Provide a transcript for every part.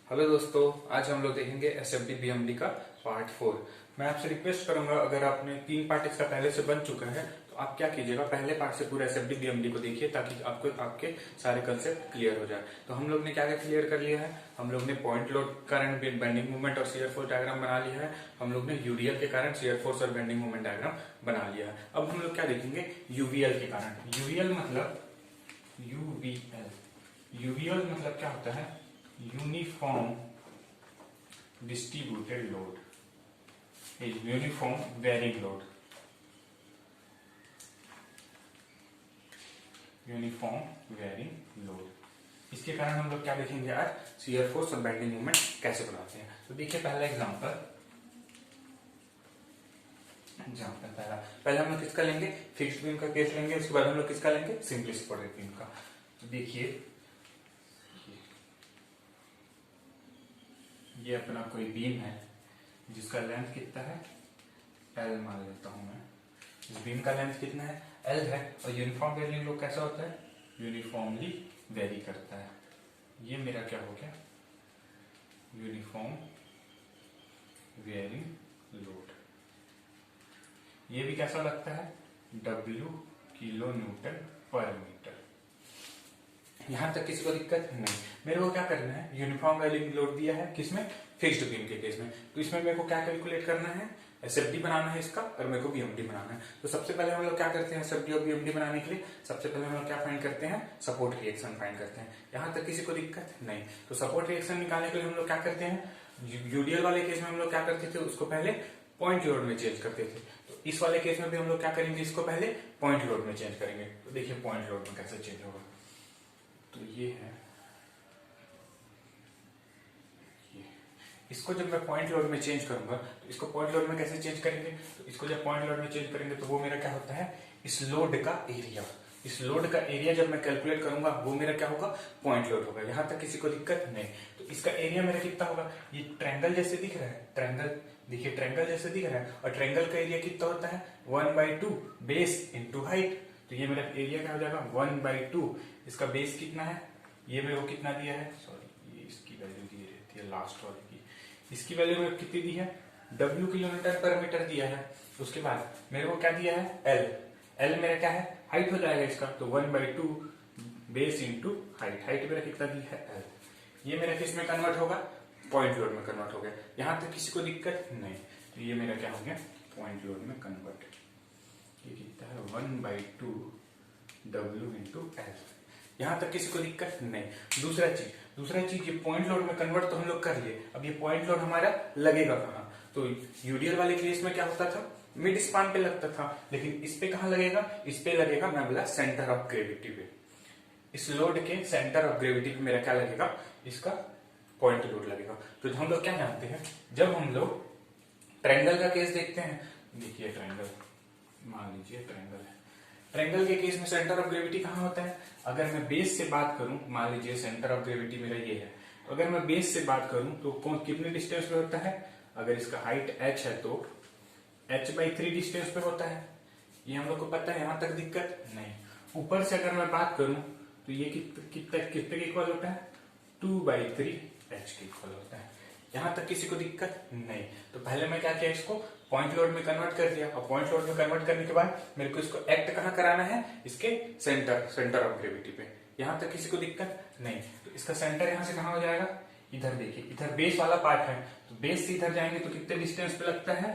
Hello दोस्तों, आज हम लोग देखेंगे एसएफडी बीएमडी का पार्ट 4। मैं आपसे रिक्वेस्ट करूंगा, अगर आपने 3 पार्ट इसका पहले से बन चुका है तो आप क्या कीजिएगा, पहले पार्ट से पूरा एसएफडी बीएमडी को देखिए ताकि आपको आपके सारे कंसेप्ट क्लियर हो जाए। तो हम लोग ने क्या क्या क्लियर कर लिया है, हम लोग ने पॉइंट लोड कारण बेंडिंग मूवमेंट और शियर फोर्स डायग्राम बना लिया है। हम लोग ने यूडीएल के कारण शियर फोर्स और बेंडिंग मूवमेंट डायग्राम बना लिया है। अब हम लोग क्या देखेंगे, यूवीएल के कारण। यूवीएल मतलब यूवीएल मतलब क्या होता है, uniform distributed load, uniform varying load, uniform varying load. इसके कारण हम लोग क्या देखेंगे आज, शियर फोर्स और बेंडिंग मूवमेंट कैसे बनाते हैं। तो देखिए पहला एग्जांपल पहले हम लोग किसका लेंगे, फिक्स्ड बीम का केस लेंगे। उसके बाद हम लोग किसका लेंगे, सिंपली सपोर्टेड बीम का। तो देखिए ये अपना कोई बीम है जिसका लेंथ कितना है, L मान लेता हूं मैं। इस बीम का लेंथ कितना है, L है। और यूनिफॉर्म वेरिंग लोड कैसा होता है, यूनिफॉर्मली वेरी करता है। ये मेरा क्या हो गया, यूनिफॉर्म वेरिंग लोड। ये भी कैसा लगता है, W किलो न्यूटन पर मीटर। यहां तक किसी को दिक्कत नहीं। मेरे को क्या करना है, यूनिफॉर्म वेरिंग लोड दिया है किसमें, फिक्स्ड बीम के केस में। तो इसमें मेरे को क्या कैलकुलेट करना है, एसएफडी बनाना है इसका, और मेरे को बीएमडी बनाना है। तो सबसे पहले हम लोग क्या करते हैं, एसएफडी और बीएमडी बनाने के लिए सबसे पहले हम लोग क्या फाइंड करते हैं, सपोर्ट रिएक्शन फाइंड करते हैं। यहां तक किसी को दिक्कत नहीं। तो सपोर्ट रिएक्शन निकालने के लिए हम लोग क्या करते हैं, यूडीएल वाले केस में हम लोग क्या करते थे, उसको पहले पॉइंट लोड में चेंज करते थे। तो इस वाले केस में भी हम लोग क्या करेंगे, इसको पहले पॉइंट लोड में चेंज करेंगे। तो देखिए पॉइंट लोड में कैसे चेंज होगा। तो ये है, इसको जब मैं पॉइंट लोड में चेंज करूंगा तो इसको पॉइंट लोड में कैसे चेंज करेंगे, तो इसको जब पॉइंट लोड में चेंज करेंगे तो वो मेरा क्या होता है, इस लोड का एरिया। इस लोड का एरिया जब मैं कैलकुलेट करूंगा वो मेरा क्या होगा, पॉइंट लोड होगा। यहां तक किसी को दिक्कत नहीं। तो इसका एरिया मेरा कितना होगा, ये ट्रायंगल जैसे दिख रहा है, ट्रायंगल देखिए ट्रायंगल जैसे दिख रहा है। और ट्रायंगल का एरिया कितना होता है, 1/2 बेस इंटू हाइट। तो ये मेरा एरिया क्या हो जाएगा, 1/2। इसका बेस कितना है, ये मेरे को कितना दिया है, सॉरी ये इसकी वैल्यू दी रहती है लास्ट वाले की। इसकी वैल्यू मेरे को कितनी दी है, W किलोमीटर पर मीटर दिया है। उसके बाद मेरे को क्या दिया है, L मेरा क्या है, हाइट हो जाएगा इसका। तो 1/2 बेस इंटू हाइट। हाइट मेरा कितना दी है, L। ये मेरा किस में कन्वर्ट होगा, पॉइंट लोड में कन्वर्ट हो गया। यहां तक किसी को दिक्कत नहीं। तो ये मेरा क्या हो गया, पॉइंट लोड में कन्वर्ट। ये कितना है, 1/2 W इंटू L। यहां तक किसी को दिक्कत नहीं। दूसरा चीज ये पॉइंट लोड में कन्वर्ट तो हम लोग कर लिए। अब ये पॉइंट लोड हमारा लगेगा कहां, तो यूडीएल वाले केस में क्या होता था, मिड स्पान पे लगता था। लेकिन इस पे कहां लगेगा, इस पे लगेगा, मैं बोला सेंटर ऑफ ग्रेविटी पे। इस लोड के सेंटर ऑफ ग्रेविटी पे मेरा क्या लगेगा, इसका पॉइंट लोड लगेगा। तो हम लोग क्या जानते हैं, जब हम लोग ट्रायंगल का केस देखते हैं, देखिए ट्रायंगल, मान लीजिए ट्रायंगल है। ट्रायंगल के केस में सेंटर ऑफ ग्रेविटी कहां होता है, अगर मैं बेस से बात करूं, मान लीजिए सेंटर ऑफ ग्रेविटी मेरा ये है। तो अगर मैं बेस से बात करूं तो कौन कितने डिस्टेंस पे होता है, अगर इसका हाइट h है तो h/3 डिस्टेंस पे होता है। ये हम लोग को पता है, यहां तक दिक्कत नहीं। ऊपर से अगर मैं बात करूं तो ये कितने के इक्वल होता है, 2/3 h के इक्वल होता है। यहां तक किसी को दिक्कत नहीं। तो पहले मैं क्या किया, इसको पॉइंट लोड में कन्वर्ट कर दिया। और पॉइंट लोड में कन्वर्ट करने के बाद मेरे को इसको एक्ट कहां कराना है, इसके सेंटर ऑफ ग्रेविटी पे। यहां तक किसी को दिक्कत नहीं। तो इसका सेंटर यहां से कहां हो जाएगा, इधर देखिए, इधर बेस वाला पार्ट है। तो बेस से इधर जाएंगे तो कितने डिस्टेंस पे लगता है,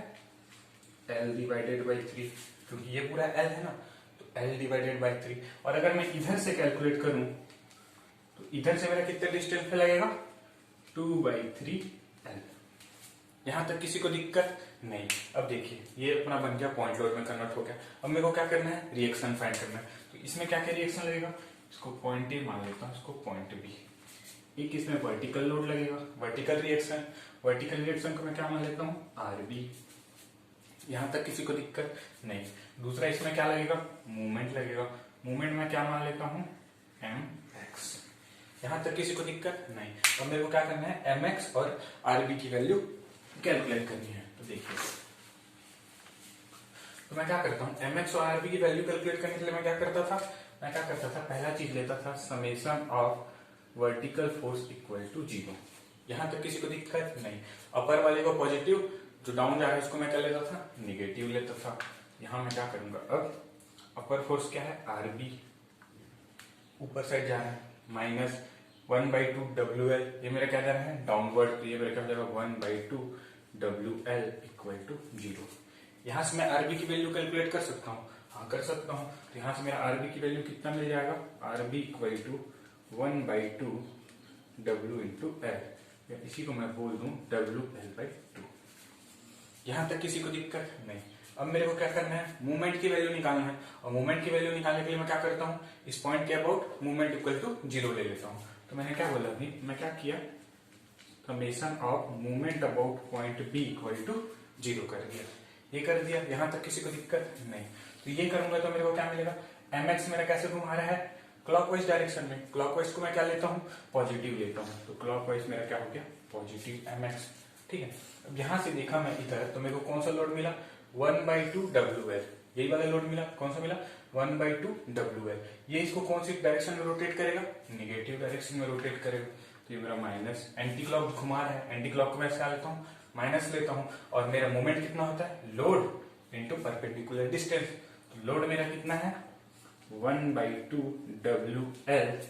L/3, क्योंकि ये पूरा L है ना, तो L/3। और अगर मैं इधर से कैलकुलेट करूं तो इधर से मेरा कितने डिस्टेंस पे लगेगा, 2/3 L। यहां तक किसी को दिक्कत नहीं। अब देखिए ये अपना बन गया, पॉइंट लोड में कन्वर्ट हो गया। अब मेरे को क्या करना है, रिएक्शन फाइंड करना है। तो इसमें क्या क्या रिएक्शन लगेगा, इसको पॉइंट ए मान लेता हूं, इसको पॉइंट बी। एक इसमें वर्टिकल लोड लगेगा, वर्टिकल रिएक्शन को मैं क्या मान लेता हूं, RB। यहां तक किसी को दिक्कत नहीं। दूसरा इसमें क्या लगेगा, मूवमेंट लगेगा। मूवमेंट में क्या मान लेता हूं, mx। यहां तक किसी को दिक्कत नहीं। अब मेरे को क्या करना है, mx और RB की वैल्यू कैलकुलेट करनी है। तो देखिए, तो मैं क्या करता हूँ, mx और RB की वैल्यू कैलकुलेट करने के लिए मैं क्या करता था, पहला चीज लेता था summation of vertical force equal to 0। यहाँ तक किसी को दिक्कत नहीं। अपर वाले को पॉजिटिव, जो डाउन जा रहा है उसको मैं क्या लेता था, निगेटिव लेता था। यहाँ मैं क्या करूंगा, अब अपर फोर्स क्या है, आरबी, ऊपर साइड जा रहा है, माइनस 1/2 WL, ये मेरा क्या जा रहा है, डाउनवर्ड, तो ये मेरा क्या हो जाएगा 1/2 WL इक्वल टू 0। यहाँ से मैं आरबी की वैल्यू कैलकुलेट कर सकता हूँ, हाँ कर सकता हूँ। तो यहाँ से मेरा आरबी की वैल्यू कितना मिल जाएगा, RB equal to 1/2 W into L, या इसी को मैं बोल दूं WL/2। यहाँ तक किसी को दिक्कत नहीं। अब मेरे को क्या करना है, मूवमेंट की वैल्यू निकालना है, और मूवमेंट की वैल्यू निकालने के लिए मैं क्या करता हूँ, इस पॉइंट के अबाउट मूवमेंट इक्वल टू 0 ले लेता हूँ। तो मैंने क्या बोला अभी, मैं क्या किया, summation of movement about point B equal to 0 कर दिया, ये कर दिया। यहाँ तक किसी को दिक्कत नहीं। तो ये करूंगा तो मेरे को क्या मिलेगा, mx मेरा कैसे घुमा रहा है, क्लॉकवाइज डायरेक्शन में। क्लॉकवाइज को मैं क्या लेता हूँ, पॉजिटिव लेता हूँ, तो क्लॉकवाइज मेरा क्या हो गया, पॉजिटिव mx, ठीक है। अब यहाँ से देखा मैं इधर, तो मेरे को कौन सा लोड मिला, 1/2 WL, यही वाला लोड मिला, कौन सा मिला, 1/2 WL। ये इसको कौन सी डायरेक्शन में रोटेट करेगा, निगेटिव डायरेक्शन में रोटेट करेगा। तो ये मेरा माइनस, एंटी क्लॉक घुमा रहा है, एंटी क्लॉक को मैं क्या लेता हूँ, माइनस लेता हूँ। और मेरा मोमेंट कितना होता है, लोड इंटू परपेंडिकुलर डिस्टेंस। तो लोड मेरा कितना है, 1/2 WL,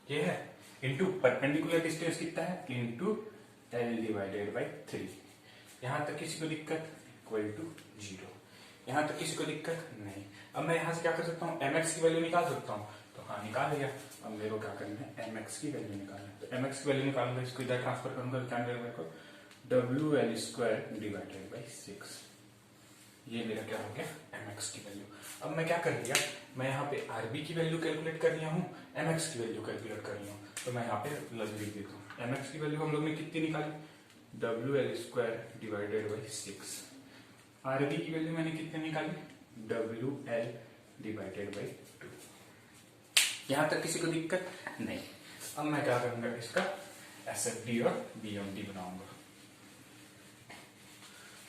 ये है, इंटू परपेंडिकुलर डिस्टेंस कितना है, इंटू L/3। यहां तक किसी को दिक्कत, इक्वल टू 0। यहां तक किसी को दिक्कत नहीं। अब मैं यहां से क्या कर सकता हूँ, mx की वैल्यू निकाल सकता हूँ, तो हाँ निकाल लिया। अब मेरे को क्या करना है, mx की वैल्यू निकालना है। तो mx की वैल्यू निकालूंगा, इसको इधर ट्रांसफर करूंगा, तो क्या मिलेगा मेरे को, WL² / 6। ये मेरा क्या हो गया, mx की वैल्यू। अब मैं क्या कर लिया, मैं यहाँ पे rb की वैल्यू कैलकुलेट कर लिया हूँ, mx की वैल्यू कैलकुलेट कर लिया हूँ। तो मैं यहाँ पे लिख देता हूँ, mx की वैल्यू हम लोग ने कितनी निकाली, WL² / 6। rb की वैल्यू मैंने कितनी निकाली, WL/2। यहाँ तक किसी को दिक्कत नहीं। अब मैं क्या करूंगा, इसका SFD और BMD बनाऊंगा।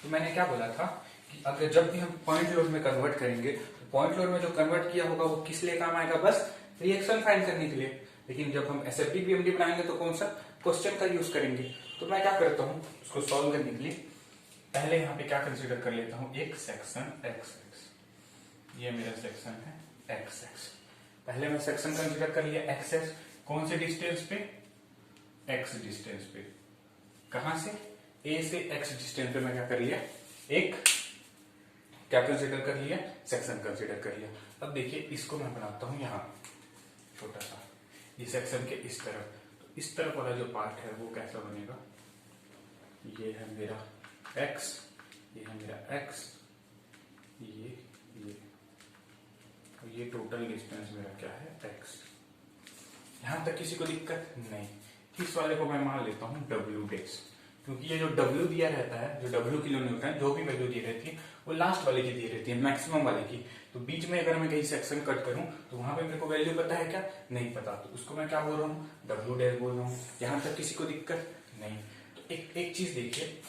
तो मैंने क्या बोला था कि अगर जब भी हम पॉइंट लोड में कन्वर्ट करेंगे, तो पॉइंट लोड में जो कन्वर्ट किया होगा वो किस लिए काम आएगा, बस रिएक्शन फाइंड करने के लिए। लेकिन जब हम SFD BMD बनाएंगे तो कौन सा क्वेश्चन का यूज करेंगे। तो मैं क्या करता हूँ, उसको सॉल्व करने के लिए पहले यहाँ पे क्या कंसीडर कर लेता हूँ, एक सेक्शन XX, ये मेरा सेक्शन है XX। पहले मैं सेक्शन कंसीडर कर लिया XX, कौन से डिस्टेंस पे, X डिस्टेंस पे। कहां से, A से X डिस्टेंस पे मैं क्या कर लिया, एक क्या कंसीडर कर लिया, सेक्शन कंसीडर कर लिया। अब देखिए इसको मैं बनाता हूं यहाँ छोटा सा, ये सेक्शन के इस तरफ। तो इस तरफ वाला जो पार्ट है वो कैसा बनेगा, ये है मेरा X, ये है मेरा X, ये और ये टोटल डिस्टेंस मेरा क्या है, X। यहां तक किसी को दिक्कत नहीं। इस वाले को मैं मान लेता हूं W', क्योंकि ये जो W दिया रहता है, जो W किलो न्यूटन जो भी वैल्यू दी रहती है वो लास्ट वाले की दी रहती है, मैक्सिमम वाले की। तो बीच में अगर मैं कहीं सेक्शन कट करूं तो वहां पे मेरे को वैल्यू पता है क्या, नहीं पता, तो उसको मैं क्या बोल रहा हूँ, W' बोल रहा हूँ। यहां तक किसी को दिक्कत नहीं। तो एक चीज देखिए,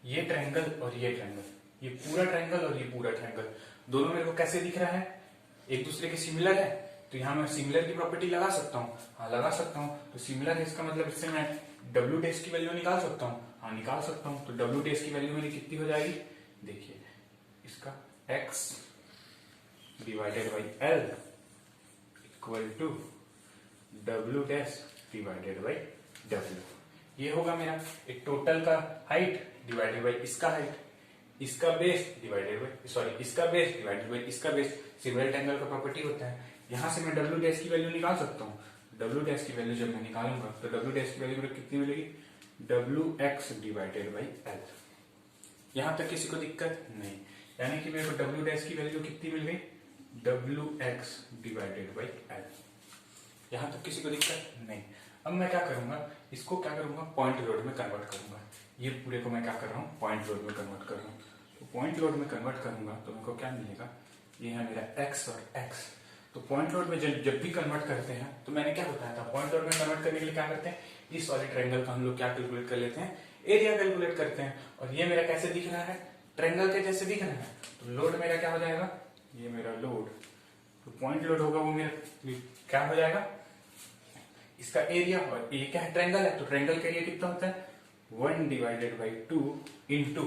ये ट्रायंगल और ये ट्रायंगल, ये पूरा ट्रायंगल और ये पूरा ट्रायंगल, दोनों मेरे को कैसे दिख रहा है, एक दूसरे के सिमिलर है। तो यहाँ मैं सिमिलर की प्रॉपर्टी लगा सकता हूँ, हाँ लगा सकता हूँ। तो सिमिलर है इसका मतलब इससे मैं W' की वैल्यू निकाल सकता हूँ, हाँ निकाल सकता हूँ। तो W' की वैल्यू मेरी कितनी हो जाएगी, देखिए इसका X / L equal to W' / W। ये होगा मेरा एक टोटल का हाइट डिवाइडेड बाई इसका हाइट, इसका बेस डिवाइडेड बाई, सॉरी इसका बेस डिवाइडेड बाई इसका बेस। सिमिलर ट्रायंगल का प्रॉपर्टी होता है। यहां से मैं W' की वैल्यू निकाल सकता हूँ। W' की वैल्यू जब मैं निकालूंगा तो W' की वैल्यू कितनी मिलेगी, WX / L। यहां तक किसी को दिक्कत नहीं, यानी कि मेरे को W' की वैल्यू कितनी मिल गई, WX / L। यहां तक किसी को दिक्कत नहीं। अब मैं क्या करूंगा, इसको क्या करूंगा, पॉइंट लोड में कन्वर्ट करूंगा। ये पूरे को मैं क्या कर रहा हूँ, पॉइंट लोड में कन्वर्ट कर रहा हूँ। तो पॉइंट लोड में कन्वर्ट करूंगा तो मेरे को क्या मिलेगा, ये है मेरा X और X। तो पॉइंट लोड में जब भी कन्वर्ट करते हैं तो मैंने क्या बताया था, पॉइंट लोड में कन्वर्ट करने के लिए क्या करते हैं, इस वाले ट्रायंगल का हम लोग क्या कैलकुलेट कर लेते हैं, एरिया कैलकुलेट करते हैं। और ये मेरा कैसे दिख रहा है, ट्रायंगल के जैसे दिख रहा है। तो लोड मेरा क्या हो जाएगा, ये मेरा लोड, तो पॉइंट लोड होगा वो मेरा क्या हो जाएगा, इसका एरिया, और ए क्या है, ट्रायंगल है, तो ट्रायंगल का एरिया कितना होता है 1 divided by 2 into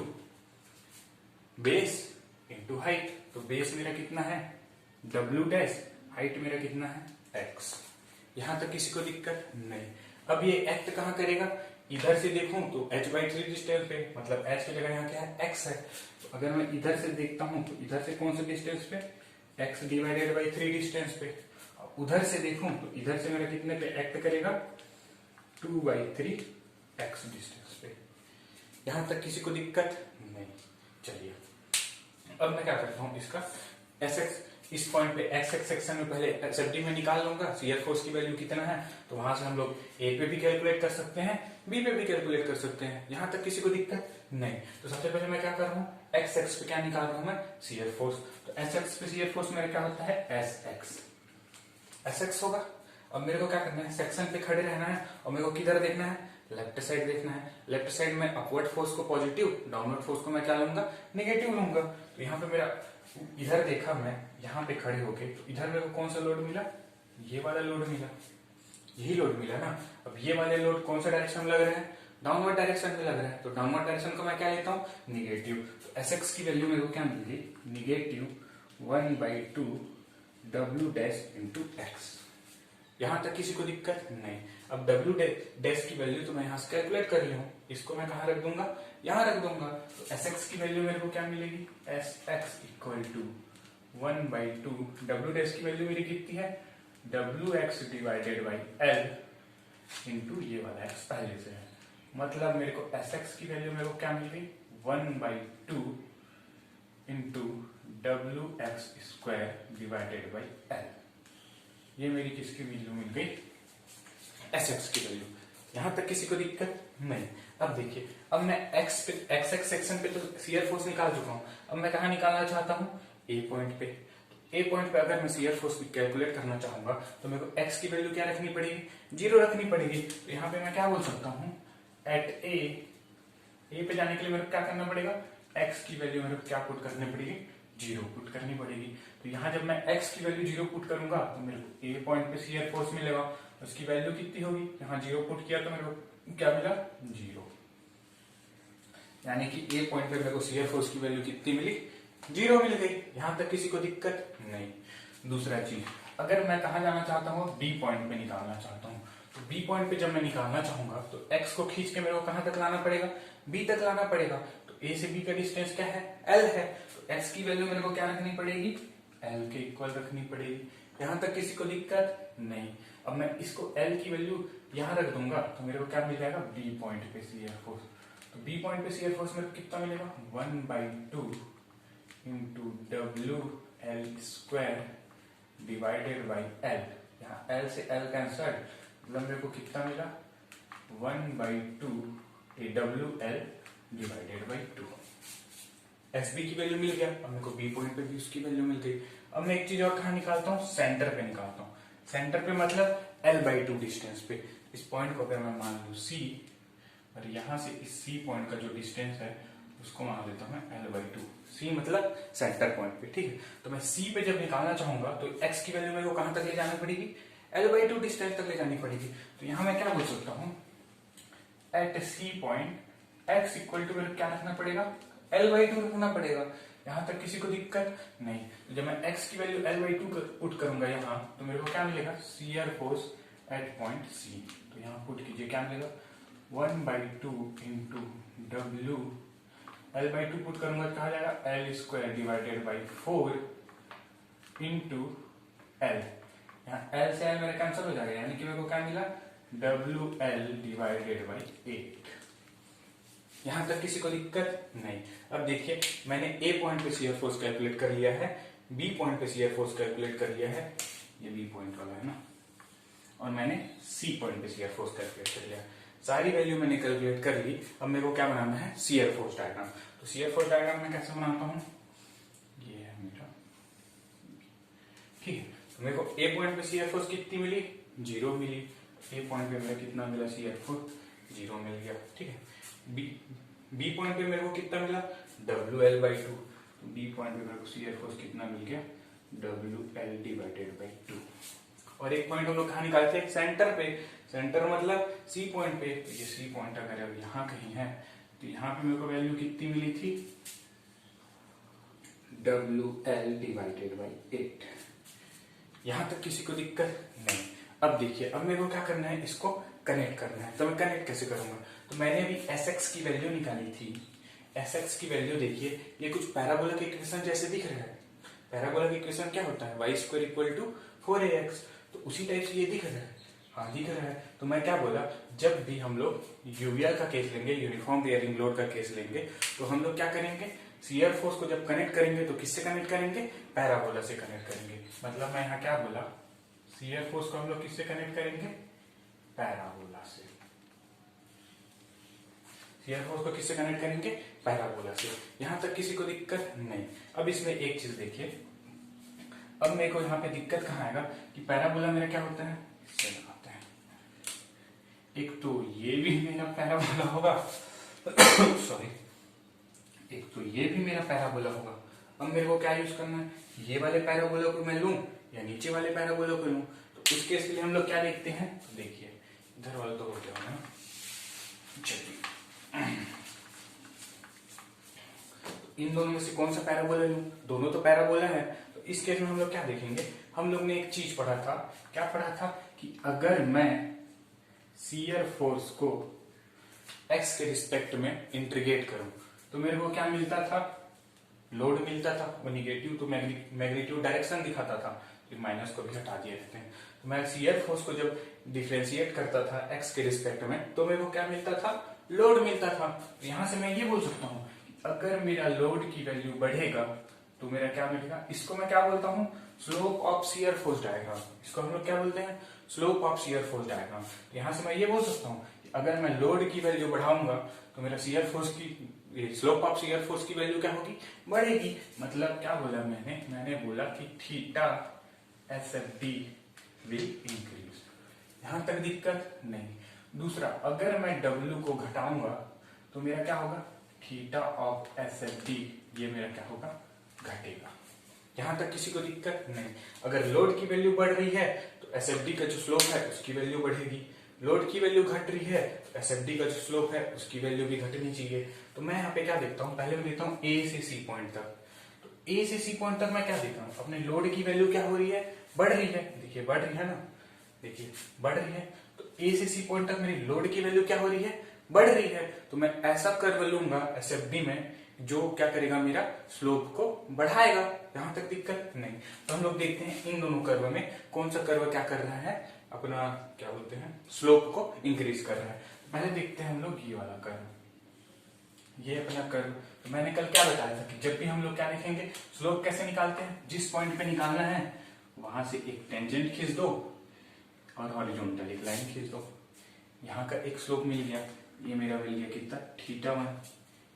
base into height. तो बेस मेरा कितना है डब्ल्यू डैश, हाइट मेरा कितना है एक्स। यहां तक किसी को दिक्कत नहीं। अब ये एक्ट कहां करेगा, इधर से देखूं तो h/3 डिस्टेंस पे, मतलब h की जगह यहाँ क्या है x है। तो अगर मैं इधर से देखता हूं तो इधर से कौन से डिस्टेंस पे, x डिवाइडेड बाई 3 डिस्टेंस पे। उधर से देखूं तो इधर से मेरा कितने पे एक्ट करेगा 2/3 x डिस्टेंस पे। यहां तक किसी को दिक्कत नहीं। चलिए अब मैं क्या करता हूं, इसका Sx इस पॉइंट पे एक्स एक्स सेक्शन में पहले एसएफडी में निकाल लूंगा शियर फोर्स की वैल्यू कितना है। तो वहां से हम लोग ए पे भी कैलकुलेट कर सकते हैं, बी पे भी कैलकुलेट कर सकते हैं। यहां तक किसी को दिक्कत नहीं। तो सबसे पहले मैं क्या कर रहा हूँ, एक्स एक्स पे क्या निकाल रहा हूं मैं, शियर फोर्स। तो एस एक्स पे शियर फोर्स मेरा क्या होता है एस एक्स होगा। अब मेरे को क्या करना है, सेक्शन पे खड़े रहना है और मेरे को किधर देखना है, लेफ्ट साइड देखना है। लेफ्ट साइड में अपवर्ड फोर्स को पॉजिटिव, डाउनवर्ड फोर्स को मैं क्या लूंगा नेगेटिव लूंगा। तो यहाँ पे मेरा इधर देखा मैं, यहाँ पे खड़े होके, तो इधर मेरे को कौन सा लोड मिला, ये वाला लोड मिला, यही लोड मिला ना। अब ये वाले लोड कौन सा डायरेक्शन में लग रहे हैं, डाउनवर्ड डायरेक्शन में लग रहा है। तो डाउनवर्ड डायरेक्शन को मैं क्या लेता हूँ निगेटिव। तो एस एक्स की वैल्यू मेरे को क्या मिल गई negative 1/2 W dash into x. यहां तक किसी को दिक्कत नहीं। अब डब्ल्यू डैश की वैल्यू तो मैं यहां से कैलकुलेट कर लिया हूं, इसको मैं कहां रख दूंगा, यहां रख दूंगा। तो एस एक्स की वैल्यू मेरे को क्या मिलेगी, S X equal to 1/2 W dash की वैल्यू मेरी कितनी है W X divided by L into ये वाला एक्स पहले से है। मतलब मेरे को एस एक्स की वैल्यू मेरे को क्या मिल गई 1/2 into W X square divided by L. ये मेरी किसकी वैल्यू मिल गई, एस एक्स की वैल्यू। यहां तक किसी को दिक्कत नहीं। अब देखिए, अब मैं एक्स एक्स सेक्शन पे तो शियर फोर्स निकाल चुका हूं। अब मैं कहां निकालना चाहता हूं, ए पॉइंट पे। ए पॉइंट पे अगर मैं शियर फोर्स कैलकुलेट करना चाहूंगा तो मेरे को एक्स की वैल्यू क्या रखनी पड़ेगी, 0 रखनी पड़ेगी। तो यहाँ पे मैं क्या बोल सकता हूँ, एट ए पे जाने के लिए मेरे को क्या करना पड़ेगा, एक्स की वैल्यू मेरे को क्या पुट करनी पड़ेगी 0 पुट करनी पड़ेगी। तो यहाँ जब मैं x की वैल्यू 0 पुट करूंगा तो मेरे को ए पॉइंट पे शियर फोर्स मिलेगा, उसकी वैल्यू कितनी होगी, यहाँ 0 पुट किया तो मेरे को क्या मिला 0। यानी कि ए पॉइंट पे मेरे को शियर फोर्स की वैल्यू कितनी मिली 0 मिल गई। यहाँ तक किसी को दिक्कत नहीं। दूसरा चीज, अगर मैं कहा जाना चाहता हूँ बी पॉइंट पे निकालना चाहता हूँ, तो बी पॉइंट पे जब मैं निकालना चाहूंगा तो x को खींच के मेरे को कहां तक लाना पड़ेगा, b तक लाना पड़ेगा। तो a से b का डिस्टेंस क्या है, l है। तो x की वैल्यू मेरे को क्या रखनी पड़ेगी, l के इक्वल रखनी पड़ेगी। यहां तक किसी को दिक्कत नहीं। अब मैं इसको l की वैल्यू यहां रख दूंगा तो मेरे को क्या मिल जाएगा, b पॉइंट पे शियर फोर्स। तो b पॉइंट पे शियर फोर्स मेरे को कितना मिलेगा 1/2 into W L square divided by L. यहाँ l से l कैंसल, मतलब मेरे को कितना मिला 1/2 W L divided by 2। S B की वैल्यू मिल गया। अब मेरे को बी पॉइंट पे भी उसकी वैल्यू मिल गई। अब मैं एक चीज और कहा निकालता हूँ, सेंटर पे निकालता हूँ। सेंटर पे मतलब l/2 डिस्टेंस पे। इस पॉइंट को अगर मैं मान लू c, और यहां से इस c पॉइंट का जो डिस्टेंस है उसको मान लेता हूँ मैं l/2। c मतलब सेंटर पॉइंट पे, ठीक है। तो मैं c पे जब निकालना चाहूंगा तो x की वैल्यू मेरे को कहां तक ले जानी पड़ेगी, l/2 डिस्टेंस तक ले जानी पड़ेगी। तो यहां मैं क्या बोल सकता हूँ, at c point x equal to मेरे को क्या रखना पड़ेगा, l/2 रखना पड़ेगा। यहां तक किसी को दिक्कत नहीं। तो जब मैं x की वैल्यू l/2 पुट करूंगा यहाँ, तो मेरे को क्या मिलेगा, shear force at point c। तो यहाँ पुट कीजिए, क्या मिलेगा 1/2 इंटू डब्ल्यू, l/2 पुट करूंगा तो कहा जाएगा l square divided by 4 into l। यहाँ l से l मेरा कैंसिल हो जाएगा, यानी कि मेरे को क्या मिला WL डिवाइडेड बाई 8। यहां तक किसी को दिक्कत नहीं। अब देखिए, मैंने ए पॉइंट पे शियर फोर्स कैलकुलेट कर लिया है, बी पॉइंट पे शियर फोर्स कैलकुलेट कर लिया है, ये बी पॉइंट वाला है ना, और मैंने सी पॉइंट पे शियर फोर्स कैलकुलेट कर लिया। सारी वैल्यू मैंने कैलकुलेट कर ली। अब मेरे को क्या बनाना है, शियर फोर्स डायग्राम। तो शियर फोर्स डायग्राम मैं कैसे बनाता हूँ, ये है मेरा, ठीक है। तो मेरे को ए पॉइंट पे शियर फोर्स कितनी मिली, 0 मिली। ए पॉइंट पे मेरा कितना मिला शियर फोर्स, 0 मिल गया, ठीक है। बी पॉइंट पे मेरे को कितना मिला WL/2। तो बी पॉइंट पे मेरे को शियर फोर्स कितना मिल गया WL डिवाइडेड बाई 2। और एक पॉइंट हम लोग कहाँ निकाले थे, सेंटर पे। सेंटर मतलब सी पॉइंट पे। तो ये सी पॉइंट अगर अब यहाँ कहीं है तो यहाँ पे मेरे को वैल्यू कितनी मिली थी, WL/8। यहां तक किसी को दिक्कत नहीं। अब देखिए, अब मेरे को क्या करना है, इसको कनेक्ट करना है। तो मैं कनेक्ट कैसे करूंगा, तो मैंने अभी Sx की वैल्यू निकाली थी। Sx की वैल्यू देखिए, ये कुछ पैराबोला के इक्वेशन जैसे दिख रहा है। पैराबोला का इक्वेशन क्या होता है, y² = 4ax। तो उसी टाइप से ये दिख रहा है, हाँ दिख रहा है। तो मैं क्या बोला, जब भी हम लोग यूवीआर का केस लेंगे, यूनिफॉर्म बेयरिंग लोड का केस लेंगे, तो हम लोग क्या करेंगे, शियर फोर्स को जब कनेक्ट करेंगे तो किससे कनेक्ट करेंगे, पैराबोला से कनेक्ट करेंगे। मतलब मैं यहाँ क्या बोला, शियर फोर्स को हम लोग किससे कनेक्ट करेंगे, पैराबोला से। शियर फोर्स को किससे कनेक्ट करेंगे, पैराबोला से। यहां तक किसी को दिक्कत नहीं। अब इसमें एक चीज देखिए, अब मेरे को यहाँ पे दिक्कत कहाँ आएगा कि पैराबोला मेरा क्या होता है, इससे लगाते हैं। एक तो ये भी मेरा पैराबोला होगा सॉरी, एक तो ये भी मेरा पैराबोला होगा। अब मेरे को क्या यूज करना है, ये वाले पैराबोला को मैं लूं या नीचे वाले पैराबोला को लूं। तो उस केस के लिए हम लोग क्या देखते हैं, तो देखिए इधर वाला तो हो गया होगा, चलिए इन दोनों में से कौन सा पैराबोला लूं, दोनों तो पैराबोला है। तो इस केस में हम लोग क्या देखेंगे, हम लोग ने एक चीज पढ़ा था, क्या पढ़ा था कि अगर मैं शियर फोर्स को एक्स के रिस्पेक्ट में इंटीग्रेट करूं तो मेरे को क्या मिलता था, लोड मिलता था। वो निगेटिव तो मैग्नीट्यूड डायरेक्शन दिखाता था, फिर माइनस को भी हटा दिए रहते हैं। तो मैं शियर फोर्स को जब डिफरेंशिएट करता था एक्स के रिस्पेक्ट में तो मेरे को क्या मिलता था, लोड मिलता था। तो यहां से मैं ये बोल सकता हूं अगर मेरा लोड की वैल्यू बढ़ेगा तो मेरा क्या मिलेगा, इसको मैं क्या बोलता हूं, slope of shear force diagram. इसको हम लोग क्या बोलते हैं, slope of shear force diagram. तो यहां से मैं ये बोल सकता हूं कि अगर मैं लोड की वैल्यू बढ़ाऊंगा तो मेरा शियर फोर्स की, स्लोप ऑफ शियर फोर्स की वैल्यू क्या होगी, बढ़ेगी। मतलब क्या बोला मैंने बोला कि थीटा SFD विल इंक्रीज। यहां तक दिक्कत नहीं। दूसरा, अगर मैं W को घटाऊंगा तो मेरा क्या होगा, थीटा ऑफ SFD ये मेरा क्या होगा, घटेगा। यहां तक किसी को दिक्कत नहीं। अगर लोड की वैल्यू बढ़ रही है तो SFD का जो स्लोप है उसकी वैल्यू बढ़ेगी। लोड की वैल्यू घट रही है तो SFD का जो स्लोप है उसकी वैल्यू भी घटनी चाहिए। तो मैं यहाँ पे क्या देखता हूँ, पहले मैं देखता हूँ A से C पॉइंट तक। तो A से C पॉइंट तक मैं क्या देखता हूँ, अपने लोड की वैल्यू क्या हो रही है, बढ़ रही है। देखिए बढ़ रही है ना, देखिए बढ़ रही है। तो A से C पॉइंट तक मेरी लोड की वैल्यू क्या हो रही है, बढ़ रही है। तो मैं ऐसा कर्व लूंगा SFD में जो क्या करेगा, मेरा स्लोप को बढ़ाएगा। यहां तक दिक्कत नहीं। तो हम लोग देखते हैं इन दोनों कर्व में कौन सा कर्व क्या कर रहा है, अपना क्या बोलते हैं, स्लोप को इंक्रीज कर रहा है। पहले देखते हैं हम लोग ये वाला कर्व, ये अपना कर्व। तो मैंने कल क्या बताया था कि जब भी हम लोग क्या देखेंगे, स्लोप कैसे निकालते हैं, जिस पॉइंट पे निकालना है वहां से एक टेंजेंट खींच दो और हॉरिजॉन्टल एक लाइन खींच दो। यहाँ का एक स्लोप मिल गया, ये मेरा मिल गया कितना, θ1।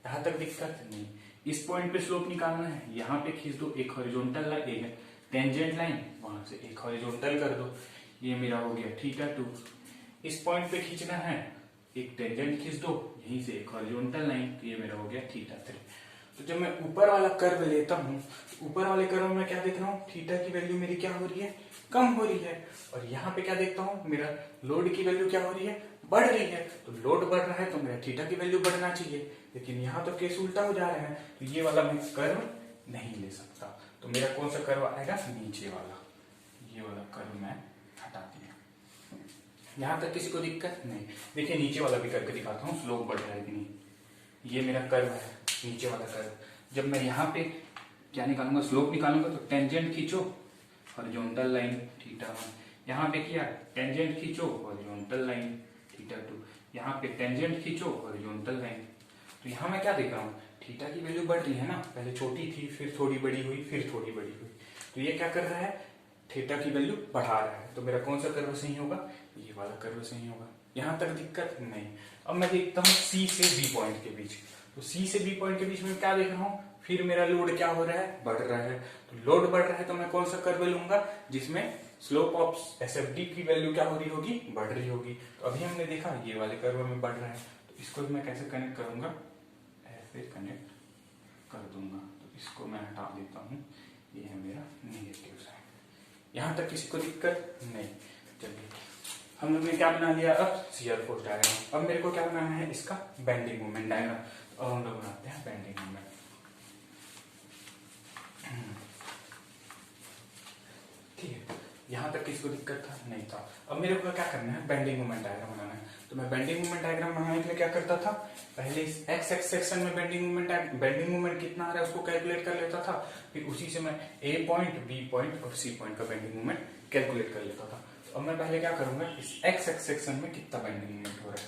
यहां तक दिक्कत नहीं। इस पॉइंट पे स्लोप निकालना है, यहाँ पे खींच दो एक हॉरिजॉन्टल लाइन, एक टेंजेंट लाइन, वहां से एक हॉरिजॉन्टल कर दो, ये मेरा हो गया θ2। इस पॉइंट पे खींचना है, एक टेंजेंट खींच दो, यहीं से एक हॉरिजॉन्टल लाइन, तो ये मेरा हो गया θ3। तो जब मैं ऊपर वाला कर्व लेता हूँ, ऊपर वाले कर्व में क्या देख रहा हूँ, थीटा की वैल्यू मेरी क्या हो रही है, कम हो रही है। और यहाँ पे क्या देखता हूँ, मेरा लोड की वैल्यू क्या हो रही है, बढ़ रही है। तो लोड बढ़ रहा है तो मेरा थीटा की वैल्यू बढ़ना चाहिए, लेकिन यहाँ तो केस उल्टा हो जा रहा है। तो ये वाला मैं कर्व नहीं ले सकता। तो मेरा कौन सा कर्व आएगा, नीचे वाला, ये वाला कर्व मैं हटा दिया। यहाँ तक किसी को दिक्कत नहीं। देखिए नीचे वाला भी करके दिखाता हूँ, स्लोप बढ़ रहा है कि नहीं। ये मेरा कर्व है, नीचे वाला कर्व। जब मैं यहाँ पे क्या निकालूंगा, स्लोप निकालूंगा, तो टेंजेंट खींचो, हॉरिजॉन्टल लाइन θ1। यहाँ पे किया टेंजेंट खींचो, हॉरिजॉन्टल लाइन θ2। यहाँ पे टेंजेंट खींचो, हॉरिजॉन्टल लाइन। तो यहाँ मैं क्या देख रहा हूँ, थीटा की वैल्यू बढ़ रही है ना, पहले छोटी थी, फिर थोड़ी बड़ी हुई, फिर थोड़ी बड़ी हुई। तो ये क्या कर रहा है, थीटा की वैल्यू बढ़ा रहा है। तो मेरा कौन सा कर्व सही होगा, ये वाला कर्व सही होगा। यहाँ तक दिक्कत नहीं। अब मैं देखता हूँ C से B पॉइंट के बीच। तो C से B पॉइंट के बीच में क्या देख रहा हूँ, फिर मेरा लोड क्या हो रहा है, बढ़ रहा है। तो लोड बढ़ रहा है तो मैं कौन सा कर्व लूंगा, जिसमें स्लोप ऑफ SFD की वैल्यू क्या हो रही होगी, बढ़ रही होगी। तो अभी हमने देखा ये वाले कर्व में बढ़ रहा है। तो इसको मैं कैसे कनेक्ट करूंगा, ऐसे कनेक्ट कर दूंगा। तो इसको मैं हटा देता हूँ, ये है मेरा नेगेटिव साइड, यहाँ तक किसी को दिक्कत नहीं। चलिए हम लोग ने क्या बना लिया, अब शियर फोर्स डायग्राम। अब मेरे को क्या बनाना है, इसका बेंडिंग मोमेंट डायग्राम। अब हम लोग बनाते हैं बेंडिंग मोमेंट। ठीक है, यहाँ तक किसी को दिक्कत था नहीं था। अब मेरे को क्या करना है, बेंडिंग मोमेंट डायग्राम बनाना है। तो मैं बेंडिंग मोमेंट डायग्राम बनाने के लिए क्या करता था, पहले इस एक्स एक्स सेक्शन में बेंडिंग मोमेंट कितना आ रहा है उसको कैलकुलेट कर लेता था। फिर उसी से मैं ए पॉइंट, बी पॉइंट और सी पॉइंट का बेंडिंग मोमेंट कैलकुलेट कर लेता था। तो अब मैं पहले क्या करूंगा, इस एक्स एक्स सेक्शन में कितना बेंडिंग मोमेंट हो रहा है,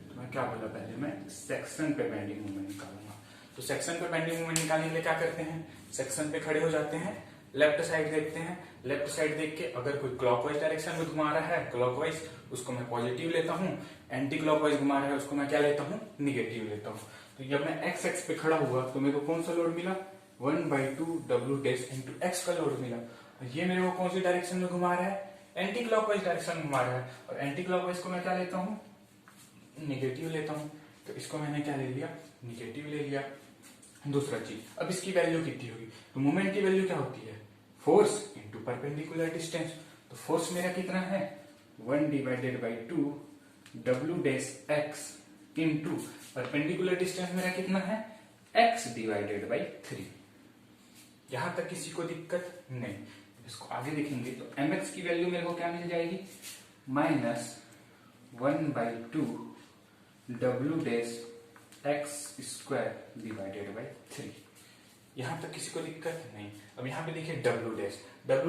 तो मैं क्या बोला, पहले मैं सेक्शन पे बेंडिंग मोमेंट निकालूंगा। तो सेक्शन पे बेंडिंग मोमेंट निकालने के लिए क्या करते हैं, सेक्शन पे खड़े हो जाते हैं, लेफ्ट साइड देखते हैं। लेफ्ट साइड देख के अगर कोई क्लॉकवाइज डायरेक्शन में घुमा रहा है क्लॉकवाइज, उसको मैं पॉजिटिव लेता हूँ। एंटी क्लॉकवाइज घुमा रहा है उसको मैं क्या लेता हूँ, निगेटिव लेता हूँ। तो जब मैं एक्स एक्स पे खड़ा हुआ तो मेरे को कौन सा लोड मिला, 1/2 W डैश इंटू एक्स का लोड मिला। और ये मेरे को कौन सी डायरेक्शन में घुमा रहा है, एंटी क्लॉकवाइज डायरेक्शन में घुमा रहा है। और एंटी क्लॉकवाइज को मैं क्या लेता हूँ, निगेटिव लेता हूँ। तो इसको मैंने क्या ले लिया, निगेटिव ले लिया। दूसरा चीज, अब इसकी वैल्यू कितनी होगी, तो मोमेंट की वैल्यू क्या होती है, फोर्स इंटू परपेंडिकुलर डिस्टेंस। तो फोर्स मेरा कितना है, 1/2 W dash x into perpendicular distance मेरा कितना है, x/3। यहां तक किसी को दिक्कत नहीं। इसको आगे देखेंगे तो mx की वैल्यू मेरे को क्या मिल जाएगी, -1/2 W डैश x²/3। यहां तक किसी को दिक्कत नहीं। अब यहाँ पे देखिए W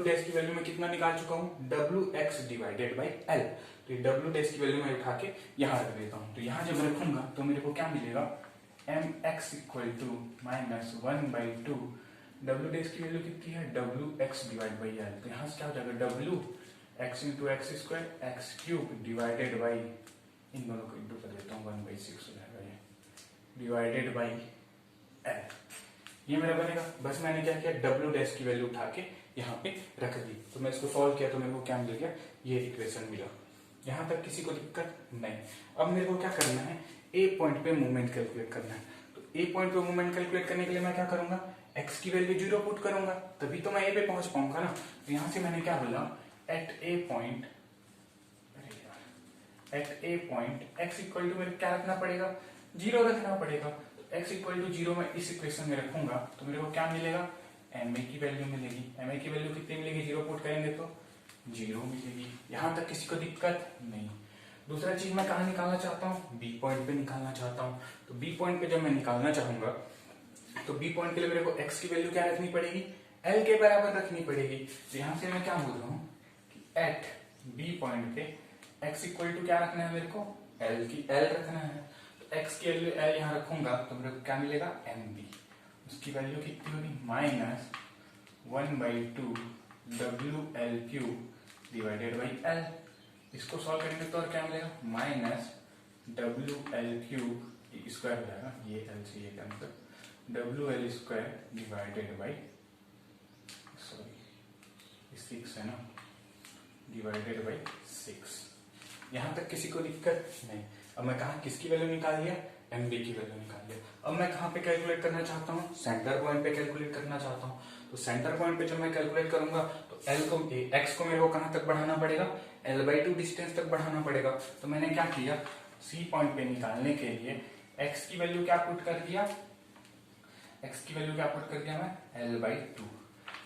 डैश की वैल्यू मैं कितना निकाल चुका हूँ, WX/L। तो ये W डैश की वैल्यू मैं उठा के यहाँ रख देता हूँ। तो यहाँ जब रखूंगा तो मेरे को क्या मिलेगा, mx -1/2 W डैश की वैल्यू कितनी है, WX/L। तो यहाँ से क्या हो जाएगा, WX इंटू x² x³ इन दोनों को इंटू कर देता हूँ, 1/6 हो जाएगा ये, डिवाइडेड बाई L। ये मेरा बनेगा। बस मैंने क्या किया, W डैश की वैल्यू उठा के यहाँ पे रख दी। तो मैं इसको सॉल्व किया तो मेरे को क्या मिल गया, ये इक्वेशन मिला। यहाँ तक किसी को दिक्कत नहीं। अब मेरे को क्या करना है, ए पॉइंट पे मूवमेंट कैलकुलेट करना है। तो ए पॉइंट पे मूवमेंट कैलकुलेट करने के लिए मैं क्या करूंगा, एक्स की वैल्यू 0 पुट करूंगा, तभी तो मैं ए पे पहुंच पाऊंगा ना। तो यहाँ से मैंने क्या बोला, at A point X equal to मेरे क्या रखना पड़ेगा, 0 रखना पड़ेगा। x इक्वल टू 0 मैं इस इक्वेशन में रखूंगा तो मेरे को क्या मिलेगा, ma की वैल्यू मिलेगी। ma की वैल्यू कितनी मिलेगी, 0 पुट करेंगे तो 0 मिलेगी। यहां तक किसी को दिक्कत नहीं। दूसरा चीज मैं कहा निकालना चाहता हूँ, बी पॉइंट पे निकालना चाहता हूँ। तो बी पॉइंट पे जब मैं निकालना चाहूंगा तो बी पॉइंट के लिए मेरे को x की वैल्यू क्या रखनी पड़ेगी, l के बराबर रखनी पड़ेगी। तो यहां से मैं क्या बोल रहा हूँ कि एट बी पॉइंट पे x इक्वल टू क्या रखना है, मेरे को l रखना है। x की वैल्यू l यहाँ रखूंगा तो मेरे को क्या मिलेगा, mb। उसकी वैल्यू कितनी होगी, -1/2 WL³ डिवाइडेड बाई L। इसको सॉल्व करेंगे तो और क्या मिलेगा, -WL³ स्क्वायर हो जाएगा, ये L से ये कैंसिल, WL² डिवाइडेड बाई 6 है ना, डिवाइडेड बाई 6। यहां तक किसी को दिक्कत नहीं। अब मैं कहा किसकी वैल्यू निकाल लिया, mb की वैल्यू निकाल लिया। अब मैं कहां पे कैलकुलेट करना चाहता हूँ, सेंटर पॉइंट पे कैलकुलेट करना चाहता हूँ। तो सेंटर पॉइंट पे जब मैं कैलकुलेट करूंगा तो x को मेरे को कहां तक बढ़ाना पड़ेगा, L/2 डिस्टेंस तक बढ़ाना पड़ेगा। तो मैंने क्या किया, C पॉइंट पे निकालने के लिए x की वैल्यू क्या पुट कर दिया, मैं L/2।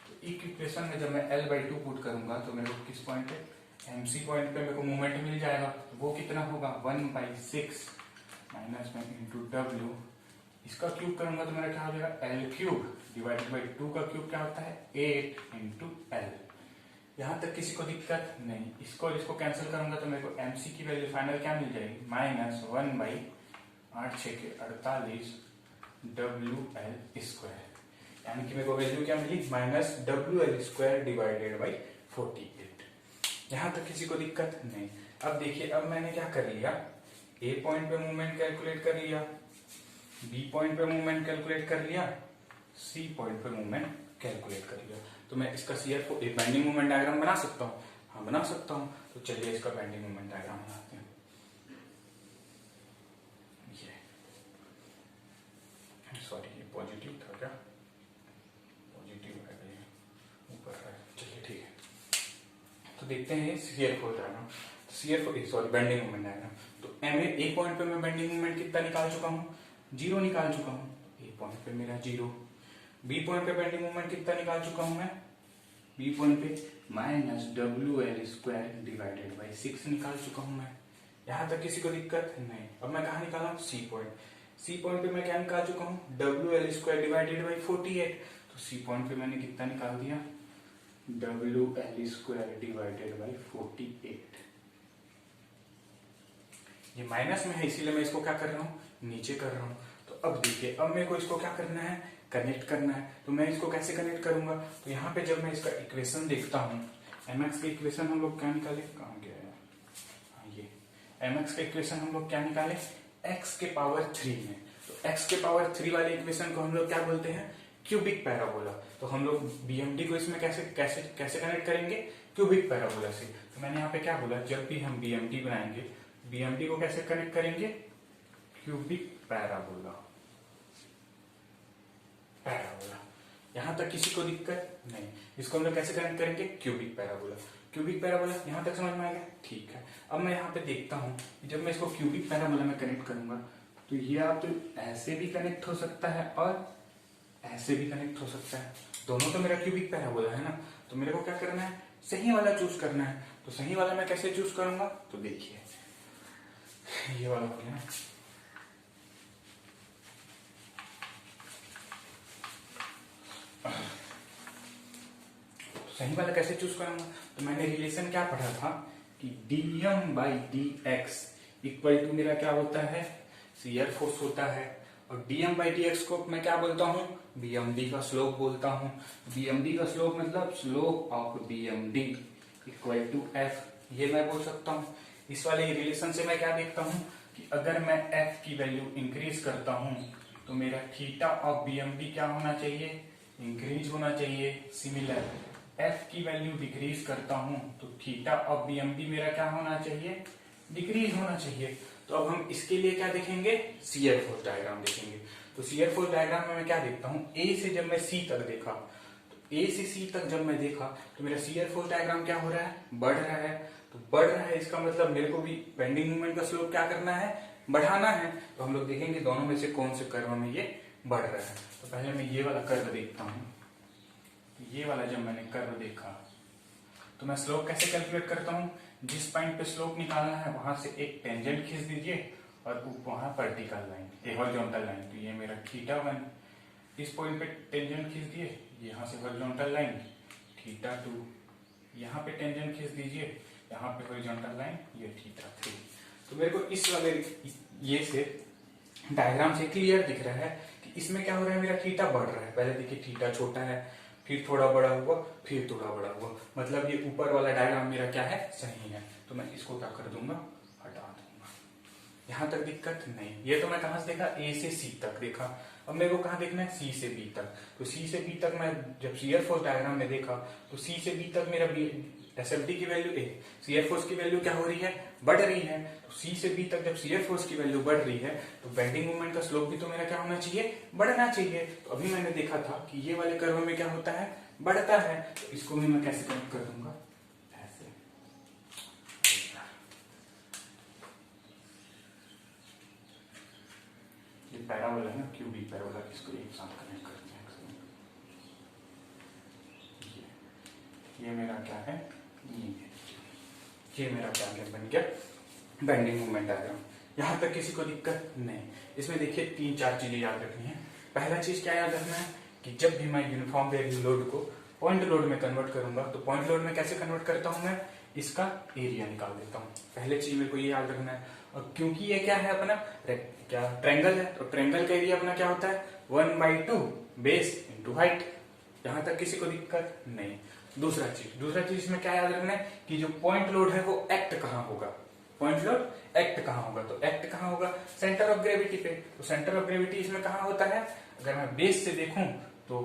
तो इक्वेशन में जब मैं L/2 पुट करूंगा तो मेरे को किस पॉइंट पे, MC पॉइंट पे मेरे को मोमेंट मिल जाएगा। तो वो कितना होगा, 1/6 माइनस में इंटू W, इसका क्यूब करूंगा तो मेरा क्या हो जाएगा, L³ डिवाइडेड बाई 2 का क्यूब क्या होता है, 8 इंटू L। यहां तक किसी को दिक्कत नहीं। इसको कैंसिल करूंगा तो मेरे को MC की वैल्यू फाइनल क्या मिल जाएगी, -1/8×6=48 WL²। यानी कि मेरे को वैल्यू क्या मिली, -WL² डिवाइडेड बाई 48। यहां तक किसी को दिक्कत नहीं। अब देखिए, अब मैंने क्या कर लिया, ए पॉइंट पे मूवमेंट कैलकुलेट कर लिया, बी पॉइंट पे मूवमेंट कैलकुलेट कर लिया, सी पॉइंट पे मूवमेंट कैलकुलेट कर लिया। तो मैं इसका सीएफ को एक बेंडिंग मूवमेंट डायग्राम बना सकता हूँ, हाँ बना सकता हूँ। तो चलिए इसका बेंडिंग मूवमेंट डायग्राम बनाते हैं। सॉरी ये पॉजिटिव था क्या, पॉजिटिव है, ऊपर है, चलिए ठीक है। तो देखते हैं shear force diagram. Sorry bending moment diagram. तो ए पॉइंट पे मैं बेंडिंग मोमेंट कितना निकाल चुका हूँ, 0 निकाल चुका हूँ। ए पॉइंट पे मेरा 0। बी पॉइंट पे बेंडिंग मोमेंट कितना निकाल चुका हूँ मैं, बी पॉइंट पे -WL² डिवाइडेड बाई 6 निकाल चुका हूँ मैं। यहाँ तक किसी को दिक्कत नहीं। अब मैं कहा निकाला, सी पॉइंट पे मैं क्या निकाल चुका हूँ, WL² डिवाइडेड बाई 48। तो सी पॉइंट पे मैंने कितना निकाल दिया, WL² डिवाइडेड बाई 48। ये माइनस में है इसीलिए मैं इसको क्या कर रहा हूँ, नीचे कर रहा हूँ। तो अब देखिए, अब मेरे को इसको क्या करना है, कनेक्ट करना है। तो मैं इसको कैसे कनेक्ट करूंगा, तो यहाँ पे जब मैं इसका इक्वेशन देखता हूँ, mx के इक्वेशन हम लोग क्या निकाले, कहाँ गया है, ये mx के इक्वेशन हम लोग क्या निकाले, x के पावर 3 में। तो x के पावर 3 वाले इक्वेशन को हम लोग क्या बोलते हैं, क्यूबिक पैराबोला। तो हम लोग BMD को इसमें कैसे कैसे कैसे कनेक्ट करेंगे, क्यूबिक पैराबोला से। तो मैंने यहाँ पे क्या बोला, जब भी हम BMD बनाएंगे, BMD को कैसे कनेक्ट करेंगे, क्यूबिक पैराबोला। यहां तक किसी को दिक्कत नहीं। इसको हम लोग कैसे कनेक्ट करेंगे, क्यूबिक पैराबोला। यहां तक समझ में आ गया, ठीक है। अब मैं यहाँ पे देखता हूँ, जब मैं इसको क्यूबिक पैराबोला में कनेक्ट करूंगा, तो ये आप ऐसे भी कनेक्ट हो सकता है और ऐसे भी कनेक्ट हो सकता है। दोनों तो मेरा क्यूबिक पैराबोला है ना। तो मेरे को क्या करना है, सही वाला चूज करना है। तो सही वाला मैं कैसे चूज करूंगा, तो देखिए ये वाला हो गया ना, सही वाला कैसे चूज करूंगा। तो मैंने रिलेशन क्या पढ़ा था कि dm/dx इक्वल टू मेरा क्या होता है, शियर फोर्स होता है। और dm/dx को मैं क्या बोलता हूँ, BMD का स्लोप बोलता हूँ। BMD का स्लोप मतलब slope of BMD equal to f, ये मैं बोल सकता हूँ। इस वाले रिलेशन से मैं क्या देखता हूँ कि अगर मैं f की वैल्यू इंक्रीज करता हूँ, तो मेरा थीटा ऑफ BMD क्या होना चाहिए, इंक्रीज होना चाहिए। सिमिलर f की वैल्यू डिक्रीज करता हूं, तो थीटा ऑफ BMD मेरा क्या होना चाहिए, डिक्रीज होना चाहिए। तो अब हम इसके लिए क्या देखेंगे, शियर फोर्स डायग्राम देखेंगे। तो शियर फोर्स डायग्राम में मैं क्या देखता हूं, A से जब मैं C तक देखा, तो A से C तक जब मैं देखा, तो मेरा शियर फोर्स डायग्राम क्या हो रहा है, बढ़ रहा है। तो बढ़ रहा है, इसका मतलब मेरे को भी बेंडिंग मोमेंट का स्लोप क्या करना है, बढ़ाना है। तो हम लोग देखेंगे दोनों में से कौन से कर्व में ये बढ़ रहा है। तो पहले मैं ये वाला कर्व देखता हूँ। ये वाला जब मैंने कर्व देखा, तो मैं स्लोप कैसे कैलकुलेट करता हूँ, जिस पॉइंट पे स्लोप निकालना है वहां से एक टेंजेंट खींच दीजिए और वहां वर्टिकल लाइन, एक हॉरिजॉन्टल लाइन। तो ये मेरा θ1, इस पॉइंट पे टेंजेंट खींच दिए, यहाँ से हॉरिजॉन्टल लाइन θ2, यहाँ पे टेंजेंट खींच दीजिए, यहाँ पे हॉरिजॉन्टल लाइन ये θ3। तो मेरे को इस वाले ये से डायग्राम से क्लियर दिख रहा है कि इसमें क्या हो रहा है, मेरा θ बढ़ रहा है। पहले देखिए θ छोटा है, फिर थोड़ा बड़ा हुआ, फिर थोड़ा बड़ा हुआ, मतलब ये ऊपर वाला डायग्राम मेरा क्या है, सही है। तो मैं इसको क्या कर दूंगा, हटा दूंगा। यहां तक दिक्कत नहीं। ये तो मैं कहां से देखा, A से C तक देखा। अब मेरे को कहां देखना है, C से B तक। तो C से B तक मैं जब शियर फोर्स डायग्राम में देखा, तो C से B तक मेरा SFD की वैल्यू शियर फोर्स की वैल्यू क्या हो रही है, बढ़ रही है। तो C से B तक जब शियर फोर्स की वैल्यू बढ़ रही है, तो बेंडिंग मोमेंट का स्लोप भी तो मेरा क्या होना चाहिए, बढ़ना चाहिए। तो अभी मैंने देखा था कि ये वाले कर्व में क्या होता है, बढ़ता है। तो इसको भी मैं कैसे कनेक्ट कर दूंगा, ऐसे। ये पैराबोला है ना, क्यूबिक पैराबोला, इसको एक साथ कनेक्ट करते हैं। ये मेरा क्या है, ये मेरा क्या बन गया, बेंडिंग मोमेंट डायग्राम। यहां तक किसी को दिक्कत नहीं। इसमें देखिए 3-4 चीजें याद रखनी है। पहला चीज क्या याद रखना है कि जब भी मैं यूनिफॉर्म बेयरिंग लोड को पॉइंट लोड में कन्वर्ट करूंगा, तो पॉइंट लोड में कैसे कन्वर्ट करता हूं मैं, इसका एरिया निकाल देता हूं। पहले चीज मेरे को ये याद रखना है। और क्योंकि ये क्या है अपना, क्या ट्रायंगल है, तो ट्रायंगल का एरिया अपना क्या होता है, 1/2 बेस इंटू हाइट। यहां तक किसी को दिक्कत नहीं। दूसरा चीज इसमें क्या याद रखना है कि जो पॉइंट लोड है वो एक्ट कहां होगा, पॉइंट लोड एक्ट कहां होगा, तो एक्ट कहां होगा, सेंटर ऑफ ग्रेविटी पे। तो सेंटर ऑफ ग्रेविटी इसमें कहां होता है, अगर मैं बेस से देखूं तो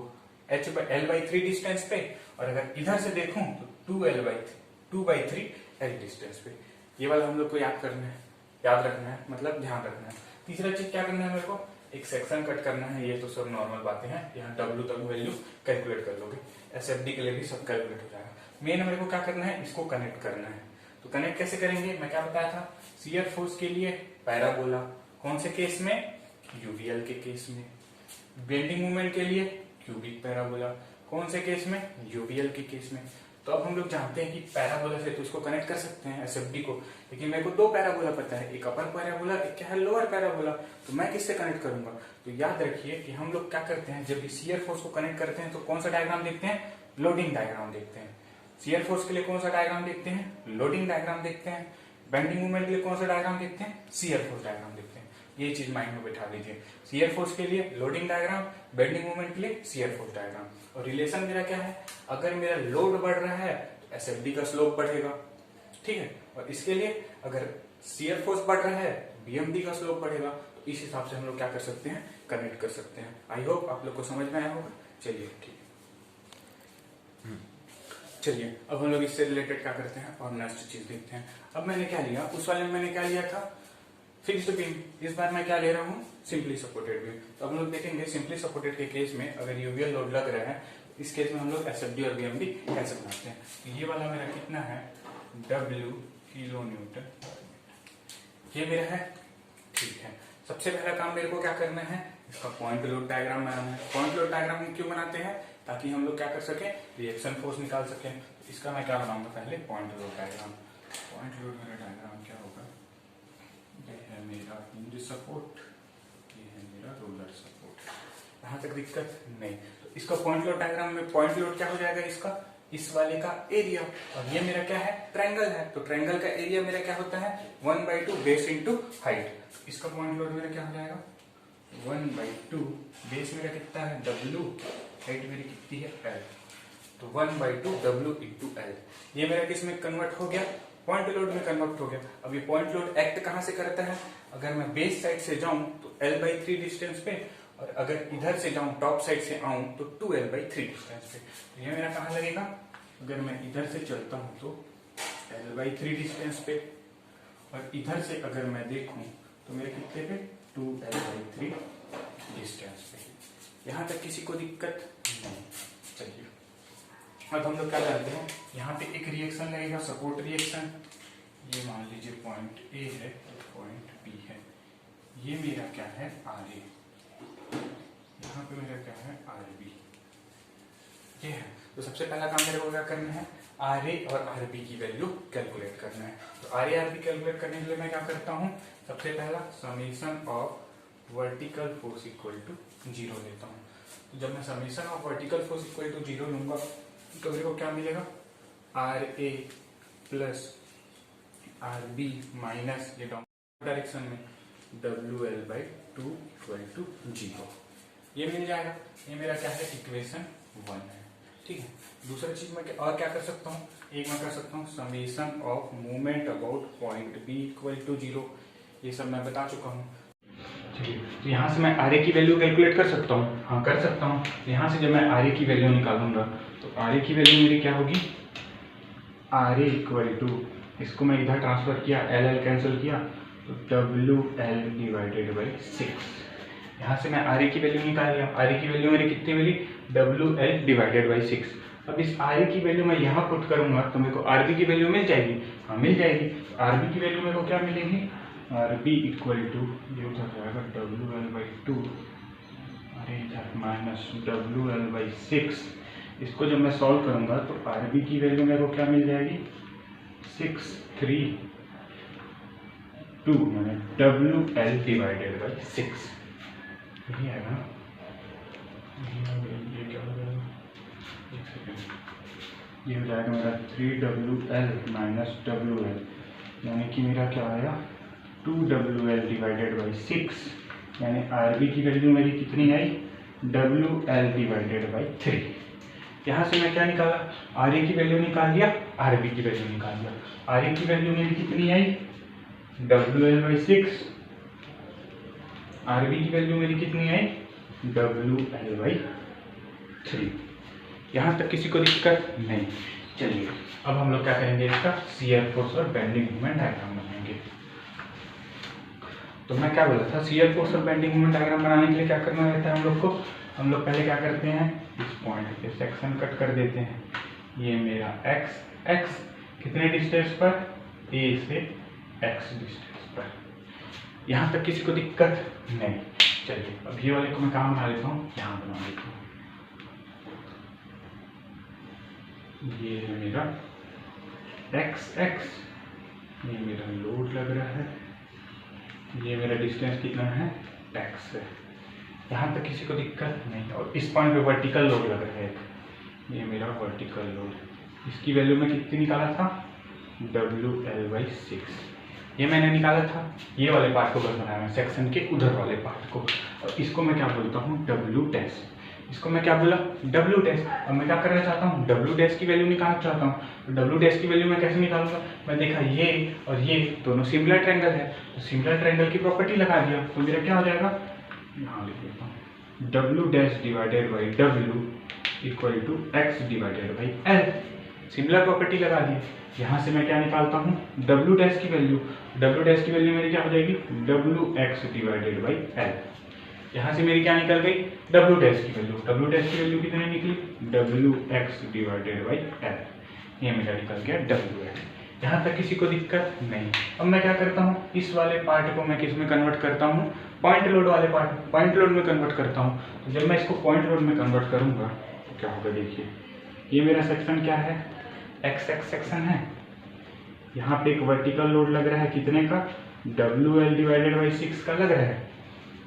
L/3 डिस्टेंस पे, और अगर इधर से देखूं तो 2/3 L डिस्टेंस पे। ये वाला हम लोग को याद रखना है, मतलब ध्यान रखना है। तीसरा चीज क्या करना है, मेरे को एक सेक्शन कट करना है। ये तो सब नॉर्मल बातें हैं, यहाँ W तक वैल्यू कैलकुलेट कर लोगे, SFD के लिए भी सब कैलकुलेट हो जाएगा। मेन मेरे को क्या करना है, इसको कनेक्ट करना है। तो कनेक्ट कैसे करेंगे, मैं क्या बताया था, शियर फोर्स के लिए पैराबोला, कौन से केस में, यूवीएल के केस में। बेंडिंग मोमेंट के लिए क्यूबिक पैराबोला, कौन से केस में, यूवीएल के केस में। तो अब हम लोग जानते हैं कि पैराबोला से तो इसको कनेक्ट कर सकते हैं एसएफडी को, लेकिन मेरे को दो पैराबोला पता है, एक अपर पैराबोला, एक क्या है लोअर पैराबोला। तो मैं किससे कनेक्ट करूंगा, तो याद रखिए कि हम लोग क्या करते हैं, जब भी शियर फोर्स को कनेक्ट करते हैं तो कौन सा डायग्राम देखते हैं, लोडिंग डायग्राम देखते हैं। शियर फोर्स के लिए कौन सा डायग्राम देखते हैं, लोडिंग डायग्राम देखते हैं। बेंडिंग मूवमेंट के लिए कौन सा डायग्राम देखते हैं, शियर फोर्स डायग्राम देखते हैं। ये चीज माइंड में बैठा लीजिए, शियर फोर्स के लिए लोडिंग डायग्राम, बेंडिंग मूवमेंट के लिए शियर फोर्स डायग्राम। और रिलेशन मेरा क्या है, अगर मेरा लोड बढ़ रहा है तो एसएफडी का स्लोप बढ़ेगा, ठीक है। और इसके लिए अगर शियर फोर्स बढ़ रहा है बीएमडी का स्लोप बढ़ेगा। तो इस हिसाब से हम लोग क्या कर सकते हैं, कनेक्ट कर सकते हैं। आई होप आप लोग को समझ में आया होगा। चलिए ठीक है, चलिए अब हम लोग इससे रिलेटेड क्या करते हैं और नेक्स्ट चीज देखते हैं। अब मैंने क्या लिया, उस वाले में मैंने क्या लिया था, फिक्स्ड बीम। इस बार मैं क्या ले रहा हूँ, सिंपली सपोर्टेड बीम। तो हम लोग देखेंगे सिंपली सपोर्टेड के केस में अगर यूवीएल लोड लग रहा है, इस केस में हम लोग एसएफडी और बीएमडी कैसे बनाते हैं। तो ये वाला मेरा कितना है, W किलो न्यूटन, ये मेरा है, ठीक है। सबसे पहला काम मेरे को क्या करना है, इसका पॉइंट लोड डायग्राम बनाना है। पॉइंट लोड डायग्राम क्यों बनाते हैं, ताकि हम लोग क्या कर सके, रिएक्शन फोर्स निकाल सके। तो इसका मैं क्या बनाऊंगा, पहले point load diagram. Point load मेरा डायग्राम क्या होगा, ये है मेरा हिंज सपोर्ट, ये है मेरा रोलर सपोर्ट। यहाँ तक दिक्कत नहीं। तो इसका पॉइंट लोड डायग्राम में पॉइंट लोड क्या हो जाएगा, इसका इस वाले का एरिया, और ये मेरा क्या है, ट्रायंगल है। तो ट्रायंगल का एरिया मेरा क्या होता है, 1/2 बेस इंटू हाइट। इसका पॉइंट लोड मेरा क्या हो जाएगा, 1/2 बेस मेरा कितना है W, हाइट मेरी कितनी है L, तो 1/2 W इंटू L। ये मेरा किस में कन्वर्ट हो गया, पॉइंट लोड में कन्वर्ट हो गया। अब ये पॉइंट लोड एक्ट कहां से करता है, अगर मैं बेस साइड से जाऊं तो L/3 डिस्टेंस पे, और अगर इधर से जाऊं टॉप साइड से आऊं तो 2L/3 डिस्टेंस पे। तो ये मेरा कहां लगेगा, अगर मैं इधर से चलता हूं तो L/3 डिस्टेंस पे, और इधर से अगर मैं देखूं तो मेरे कितने पे, 2L/3 डिस्टेंस पे। यहां तक किसी को दिक्कत नहीं। चलिए अब हम लोग क्या जानते हैं, यहाँ पे एक रिएक्शन लगेगा, सपोर्ट रिएक्शन। ये मान लीजिए पॉइंट ए है, पॉइंट बी है, ये मेरा क्या है RA, यहाँ पे मेरा क्या है RB, ये है। तो सबसे पहला काम मेरे को क्या करना है, RA और RB की वैल्यू कैलकुलेट करना है। तो RA RB कैलकुलेट करने के लिए मैं क्या करता हूँ, सबसे पहला summation of vertical force equal to 0 लेता हूँ। तो जब मैं summation of vertical force equal to 0 लूंगा तो मेरे को क्या मिलेगा, RA प्लस RB माइनस ये डायरेक्शन में WL/2 इक्वल टू 0, ये मिल जाएगा। ये मेरा क्या है, इक्वेशन 1 है, ठीक है। दूसरा चीज मैं और क्या कर सकता हूँ, एक मैं कर सकता हूँ summation of movement about point B equal to 0, ये सब मैं बता चुका हूँ। तो यहाँ से मैं RA की वैल्यू कैलकुलेट कर सकता हूँ, हाँ कर सकता हूँ। यहाँ से जब मैं RA की वैल्यू निकालूंगा तो RA की वैल्यू मेरी क्या होगी, RA इक्वल टू, इसको मैं इधर ट्रांसफर किया, LL कैंसिल किया तो WL/6। यहाँ से मैं RA की वैल्यू निकाल लिया, RA की वैल्यू मेरी कितनी मिली, WL/6। अब इस RA की वैल्यू मैं यहाँ पुट करूंगा तो मेरे को RB की वैल्यू मिल जाएगी, हाँ मिल जाएगी। RB की वैल्यू मेरे को क्या मिलेगी, RB इक्वल टू, ये हो जाएगा WL/2, अरे इधर माइनस WL/6। इसको जब मैं सॉल्व करूंगा तो RB की वैल्यू मेरे को क्या मिल जाएगी, 632 मैंने WL/6, यही है ना, ये क्या हो जाएगा, एक सेकेंड, ये हो जाएगा मेरा 3WL माइनस WL, यानी कि मेरा क्या आया 2WL/6, यानी RB की वैल्यू मेरी कितनी आई, WL/3। यहाँ से मैं क्या निकाला, RA की वैल्यू निकाल दिया, RB की वैल्यू निकाल दिया। RA की वैल्यू मेरी कितनी आई, WL/6, RB की वैल्यू मेरी कितनी आई, WL/3। यहाँ तक किसी को दिक्कत नहीं। चलिए अब हम लोग क्या करेंगे, इसका शियर फोर्स और बेंडिंग मोमेंट डायग्राम बनाएंगे। तो मैं क्या बोला था, शियर फोर्स और बेंडिंग मोमेंट डायग्राम बनाने के लिए क्या करना रहता है हम लोग को, हम लोग पहले क्या करते हैं, इस पॉइंट पे सेक्शन कट कर देते हैं, ये मेरा x, x कितने डिस्टेंस पर, a से x डिस्टेंस पर। यहाँ तक किसी को दिक्कत नहीं। चलिए अब ये वाले को मैं कहाँ बना लेता हूँ, यहाँ बना लेता हूँ। ये है मेरा x, ये मेरा लोड लग रहा है, ये मेरा डिस्टेंस कितना है, x है। यहाँ तक किसी को दिक्कत नहीं। और इस पॉइंट पे वर्टिकल लोड लग रहा है, ये मेरा वर्टिकल लोड, इसकी वैल्यू मैं कितनी निकाला था, WL/6 ये मैंने निकाला था। ये वाले पार्ट को बस बनाया मैं, सेक्शन के उधर वाले पार्ट को। और इसको मैं क्या बोलता हूँ, W', इसको मैं क्या बोला, W'। अब मैं क्या करना चाहता हूँ, W' की वैल्यू निकालना चाहता हूँ। तो W' की वैल्यू मैं कैसे निकालूंगा, मैं देखा ये और ये दोनों सिमिलर ट्रायंगल है, तो सिमिलर ट्रायंगल की प्रॉपर्टी लगा दिया, तो मेरा क्या हो जाएगा, यहाँ लिख देता हूँ, W' divided by W equal to x divided by L। Similar property लगा दी। यहाँ से मैं क्या निकालता हूँ, W' की वैल्यू, W' की वैल्यू मेरी क्या हो जाएगी, WX डिवाइडेड बाई L। यहाँ से मेरी क्या निकल गई, W' की वैल्यू, W' की वैल्यू कितनी निकली, WX डिवाइडेड बाई L। ये मेरा निकल गया WX। यहाँ तक किसी को दिक्कत नहीं। अब मैं क्या करता हूँ, इस वाले पार्ट को मैं किस में कन्वर्ट करता हूँ, पॉइंट लोड वाले पार्ट, पॉइंट लोड में कन्वर्ट करता हूँ। तो जब मैं इसको पॉइंट लोड में कन्वर्ट करूँगा तो क्या होगा, देखिए ये मेरा सेक्शन क्या है, XX सेक्शन है। यहाँ पे एक वर्टिकल लोड लग रहा है, कितने का, WL डिवाइडेड बाई 6 का लग रहा है।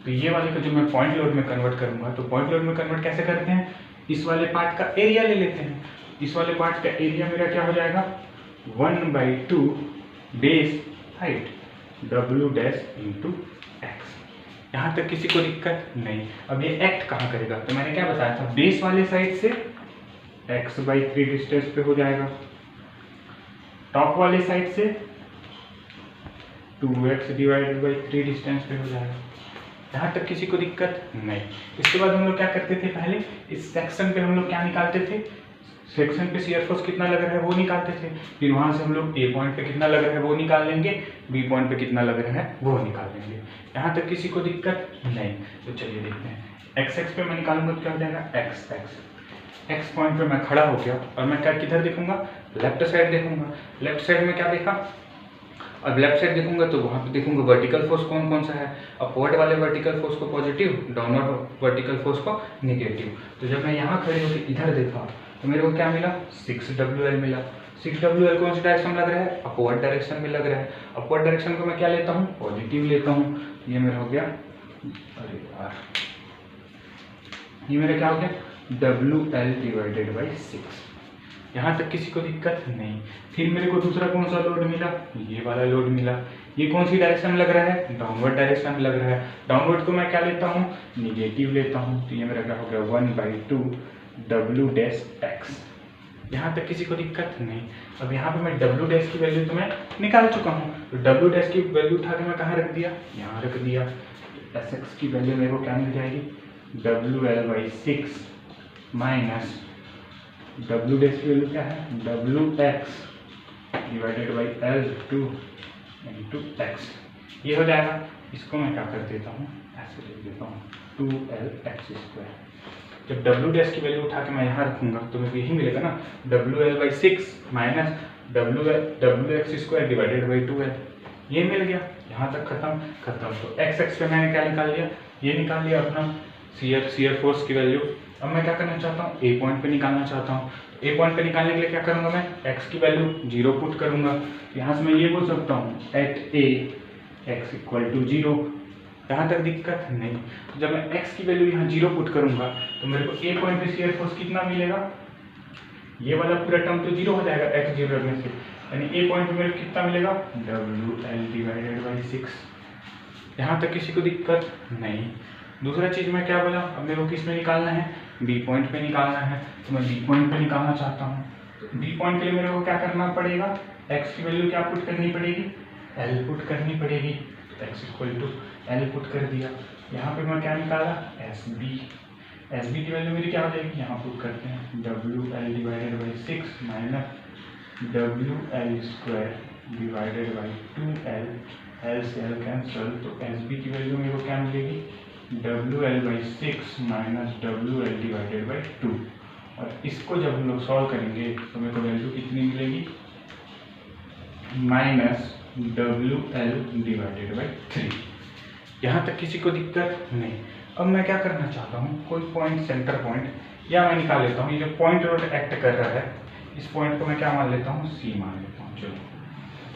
तो ये वाले को जब मैं पॉइंट लोड में कन्वर्ट करूँगा, तो पॉइंट लोड में कन्वर्ट कैसे करते हैं, इस वाले पार्ट का एरिया ले लेते हैं। इस वाले पार्ट का एरिया मेरा क्या हो जाएगा, 1/2 base height W' into x। यहाँ तक किसी को दिक्कत नहीं। अब ये एक्ट कहाँ करेगा, तो मैंने क्या बताया था, बेस वाले साइड से x/3 डिस्टेंस पे हो जाएगा, टॉप वाले साइड से 2x डिवाइडेड बाई 3 डिस्टेंस पे हो जाएगा। यहाँ तक किसी को दिक्कत नहीं। इसके बाद हम लोग क्या करते थे, पहले इस सेक्शन पे हम लोग क्या निकालते थे, सेक्शन पे शियर फोर्स कितना लग रहा है वो निकालते थे। फिर वहां से हम लोग A पॉइंट पे कितना लग रहा है वो निकाल लेंगे, B पॉइंट पे कितना लग रहा है वो निकाल लेंगे। यहाँ तक किसी को दिक्कत नहीं। तो चलिए देखते हैं, x पे मैं निकालूंगा तो क्या हो जाएगा, x पॉइंट पे मैं खड़ा हो गया और मैं क्या किधर देखूंगा, लेफ्ट साइड देखूंगा। लेफ्ट साइड में क्या देखा, अब लेफ्ट साइड देखूंगा तो वहाँ पे देखूंगा वर्टिकल फोर्स कौन कौन सा है, अपवर्ड वाले वर्टिकल फोर्स को पॉजिटिव, डाउनवर्ड वर्टिकल फोर्स को निगेटिव। तो जब मैं यहाँ खड़े होकर इधर देखा तो मेरे को क्या मिला, 6WL मिला। 6WL कौन सी डायरेक्शन में लग रहा है, अपवर्ड डायरेक्शन में लग रहा है। अपवर्ड डायरेक्शन को मैं क्या लेता हूँ, पॉजिटिव लेता हूँ। ये मेरा हो गया, अरे यार ये मेरा क्या हो गया, WL डिवाइडेड बाई 6। यहाँ तक किसी को दिक्कत नहीं। फिर मेरे को दूसरा कौन सा लोड मिला, ये वाला लोड मिला। ये कौन सी डायरेक्शन में लग रहा है, डाउनवर्ड डायरेक्शन में लग रहा है। डाउनवर्ड को मैं क्या लेता हूँ, निगेटिव लेता हूँ। तो ये मेरा क्या हो गया, 1/2 W'(x)। यहाँ तक किसी को दिक्कत नहीं। अब यहाँ पे मैं W' की वैल्यू तो मैं निकाल चुका हूँ, तो W' की वैल्यू उठा के मैं कहाँ रख दिया, यहाँ रख दिया। Sx की वैल्यू मेरे को क्या मिल जाएगी, WL/6 माइनस W' की वैल्यू क्या है, WX divided by L2 into x। ये हो जाएगा। इसको मैं क्या कर देता हूँ, ऐसे लिख देता हूँ, 2LX²। जब W' की वैल्यू उठा के मैं यहाँ रखूंगा तो मेरे को यही मिलेगा ना, WL/6 minus WX² divided by 2L। ये मिल गया। यहाँ तक खत्म। तो x पे मैंने क्या निकाल लिया, ये निकाल लिया अपना शियर फोर्स की वैल्यू। अब मैं क्या करना चाहता हूँ, A पॉइंट पे निकालना चाहता हूँ। A पॉइंट पे निकालने के लिए क्या करूँगा, मैं x की वैल्यू 0 पुट करूँगा। यहाँ से मैं ये बोल सकता हूँ एट A x = 0। यहाँ तक दिक्कत नहीं। जब मैं x की वैल्यू यहाँ 0 पुट करूँगा तो मेरे को A पॉइंट पे शियर फोर्स कितना मिलेगा, ये वाला पूरा टर्म तो 0 हो जाएगा x 0 रखने से, यानी A पॉइंट पे मेरे को कितना मिलेगा, WL डिवाइडेड बाई 6। यहाँ तक किसी को दिक्कत नहीं। दूसरा चीज़ मैं क्या बोला, अब मेरे को किस में निकालना है, B पॉइंट पे निकालना है। तो मैं B पॉइंट पे निकालना चाहता हूँ। तो B पॉइंट के लिए मेरे को क्या करना पड़ेगा, x की वैल्यू क्या पुट करनी पड़ेगी, L पुट करनी पड़ेगी। x = L पुट कर दिया। यहाँ पे मैं क्या निकाला, SB की वैल्यू मेरी क्या हो जाएगी, यहाँ पुट करते हैं, WL divided by 6 minus WL² divided by 2L। L से L कैंसल, तो SB की वैल्यू मेरे को क्या मिलेगी, WL/6 minus WL divided by 2। और इसको जब हम लोग सॉल्व करेंगे तो मेरे को वैल्यू कितनी मिलेगी, -WL/3। यहाँ तक किसी को दिक्कत नहीं। अब मैं क्या करना चाहता हूँ, कोई पॉइंट, सेंटर पॉइंट या मैं निकाल लेता हूँ। ये जो पॉइंट रोड एक्ट कर रहा है, इस पॉइंट को मैं क्या मान लेता हूँ, सी मान लेता हूँ। चलो,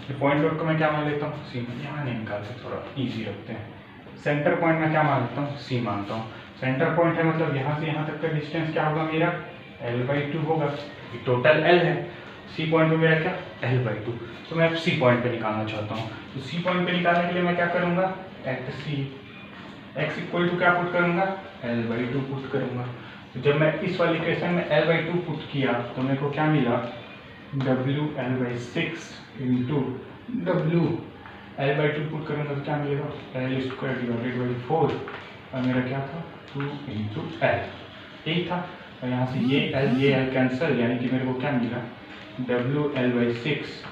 ये पॉइंट रोड को मैं क्या मान लेता हूँ, सी। यहाँ नहीं निकालते, थोड़ा इजी रखते हैं। सेंटर पॉइंट में क्या मान लेता हूँ, सी मानता हूँ। सेंटर पॉइंट है मतलब यहाँ से यहाँ तक का डिस्टेंस क्या होगा मेरा, L/2 होगा। टोटल L है, सी पॉइंट पे मेरा क्या, L/2। तो मैं सी पॉइंट पे निकालना चाहता हूँ। तो सी पॉइंट पे निकालने के लिए मैं क्या करूँगा, at C x equal to क्या पुट करूँगा, L/2 पुट करूँगा। तो जब मैं इस वाली इक्वेशन में L/2 पुट किया तो मेरे को क्या मिला, WL/6 into W। L/2 put करूँगा तो क्या मिलेगा, L² / 4। और मेरा क्या था, 2 इंटू L, यही था। और यहाँ से ये L कैंसिल, यानी कि मेरे को क्या मिला, WL/6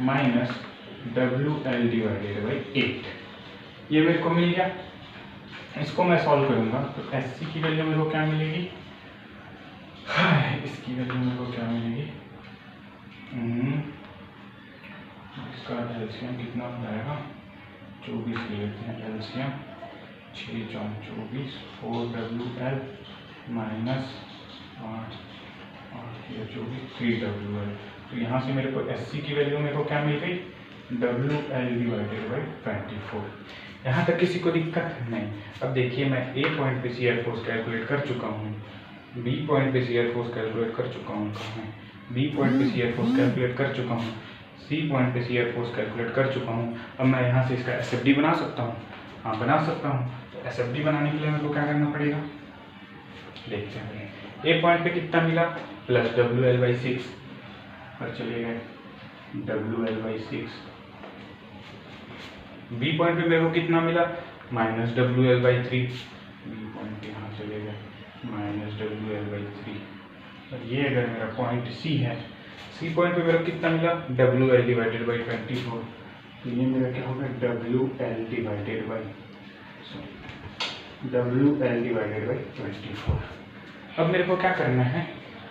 माइनस WL/8। ये मेरे को मिल गया। इसको मैं सॉल्व करूँगा तो SC की वैल्यू मेरे को क्या मिलेगी, इसकी वैल्यू मेरे को क्या मिलेगी, इसका एलसीएम कितना हो जाएगा, 24 लेते हैं एलसीएम, 6 4 24, 4WL माइनस 8 24, 3WL। तो यहाँ से मेरे को SC की वैल्यू मेरे को क्या मिल गई, WL/24। यहाँ तक किसी को दिक्कत नहीं। अब देखिए, मैं A पॉइंट पे शियर फोर्स कैलकुलेट कर चुका हूँ, B पॉइंट पे शियर फोर्स कैलकुलेट कर चुका हूँ, कहाँ है, B पॉइंट पे शियर फोर्स कैलकुलेट कर चुका हूँ, C पॉइंट पे शियर फोर्स कैलकुलेट कर चुका हूँ। अब मैं यहाँ से इसका SFD बना सकता हूँ, हाँ बना सकता हूँ। तो SFD बनाने के लिए मेरे को क्या करना पड़ेगा, देखते हैं। A पॉइंट पे कितना मिला, प्लस WL/6 पर चले गए, WL/6। B पॉइंट पे मेरे को कितना मिला, माइनस WL/3। B पॉइंट यहाँ चले गए, माइनस WL/3। और ये अगर मेरा पॉइंट C है, C पॉइंट पे मेरे को कितना मिला, WL/24। तो ये मेरा क्या होगा, WL/24। अब मेरे को क्या करना है,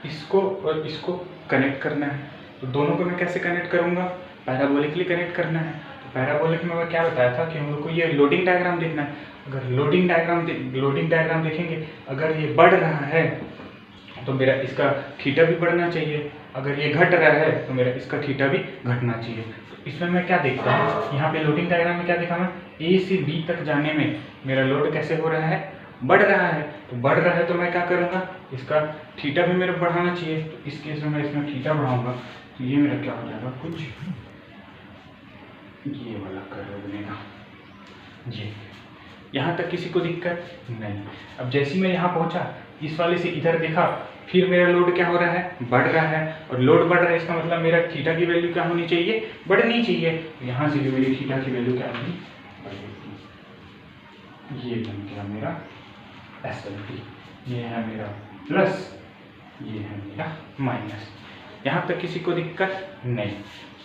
इसको और इसको कनेक्ट करना है। तो दोनों को मैं कैसे कनेक्ट करूँगा, पैराबोलिकली कनेक्ट करना है। तो पैराबोलिक में मैं क्या बताया था कि हम लोग को ये लोडिंग डायग्राम देखना है। अगर लोडिंग डायग्राम देखेंगे, अगर ये बढ़ रहा है तो मेरा इसका थीटा भी बढ़ना चाहिए, अगर ये घट रहा है तो मेरा इसका थीटा भी घटना चाहिए। तो इसमें मैं क्या देखता हूँ, यहाँ पे लोडिंग डायग्राम में क्या देखा मैं, A से B तक जाने में मेरा लोड कैसे हो रहा है, बढ़ रहा है। तो बढ़ रहा है तो मैं क्या करूँगा, इसका थीटा भी मेरे बढ़ाना चाहिए। तो इस केस में मैं इसमें थीटा बढ़ाऊंगा तो ये मेरा क्या हो जाएगा, कुछ ये वाला कर्व बनेगा जी। यहाँ तक किसी को दिक्कत नहीं। अब जैसे ही मैं यहाँ पहुँचा, इस वाले से इधर देखा, फिर मेरा लोड क्या हो रहा है, बढ़ रहा है। और लोड बढ़ रहा है, इसका मतलब मेरा थीटा की वैल्यू क्या होनी चाहिए, बढ़नी चाहिए। यहाँ से भी मेरी थीटा की वैल्यू क्या होगी, बढ़ेगी। ये बन गया मेरा SLT। ये है मेरा प्लस, ये है मेरा माइनस। यहाँ तक किसी को दिक्कत नहीं।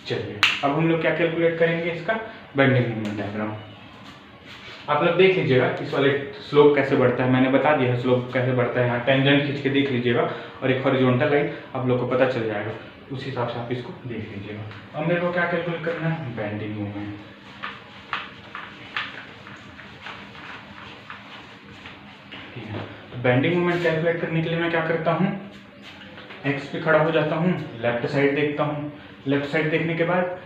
चलिए, अब हम लोग क्या कैलकुलेट करेंगे, इसका बेंडिंग मोमेंट डायग्राम। आप लोग देख लीजिएगा इस वाले स्लोप कैसे बढ़ता है, मैंने बता दिया है स्लोप कैसे बढ़ता है। यहाँ टेंजेंट खींच के देख लीजिएगा और एक हॉरिजॉन्टल लाइन आप लोग को पता चल जाएगा, उस हिसाब से आप इसको देख लीजिएगा। अब मेरे को क्या कैलकुलेट करना है, bending moment. Bending moment calculate करने के लिए मैं क्या करता हूँ, एक्स पे खड़ा हो जाता हूँ, लेफ्ट साइड देखता हूँ। लेफ्ट साइड देखने के बाद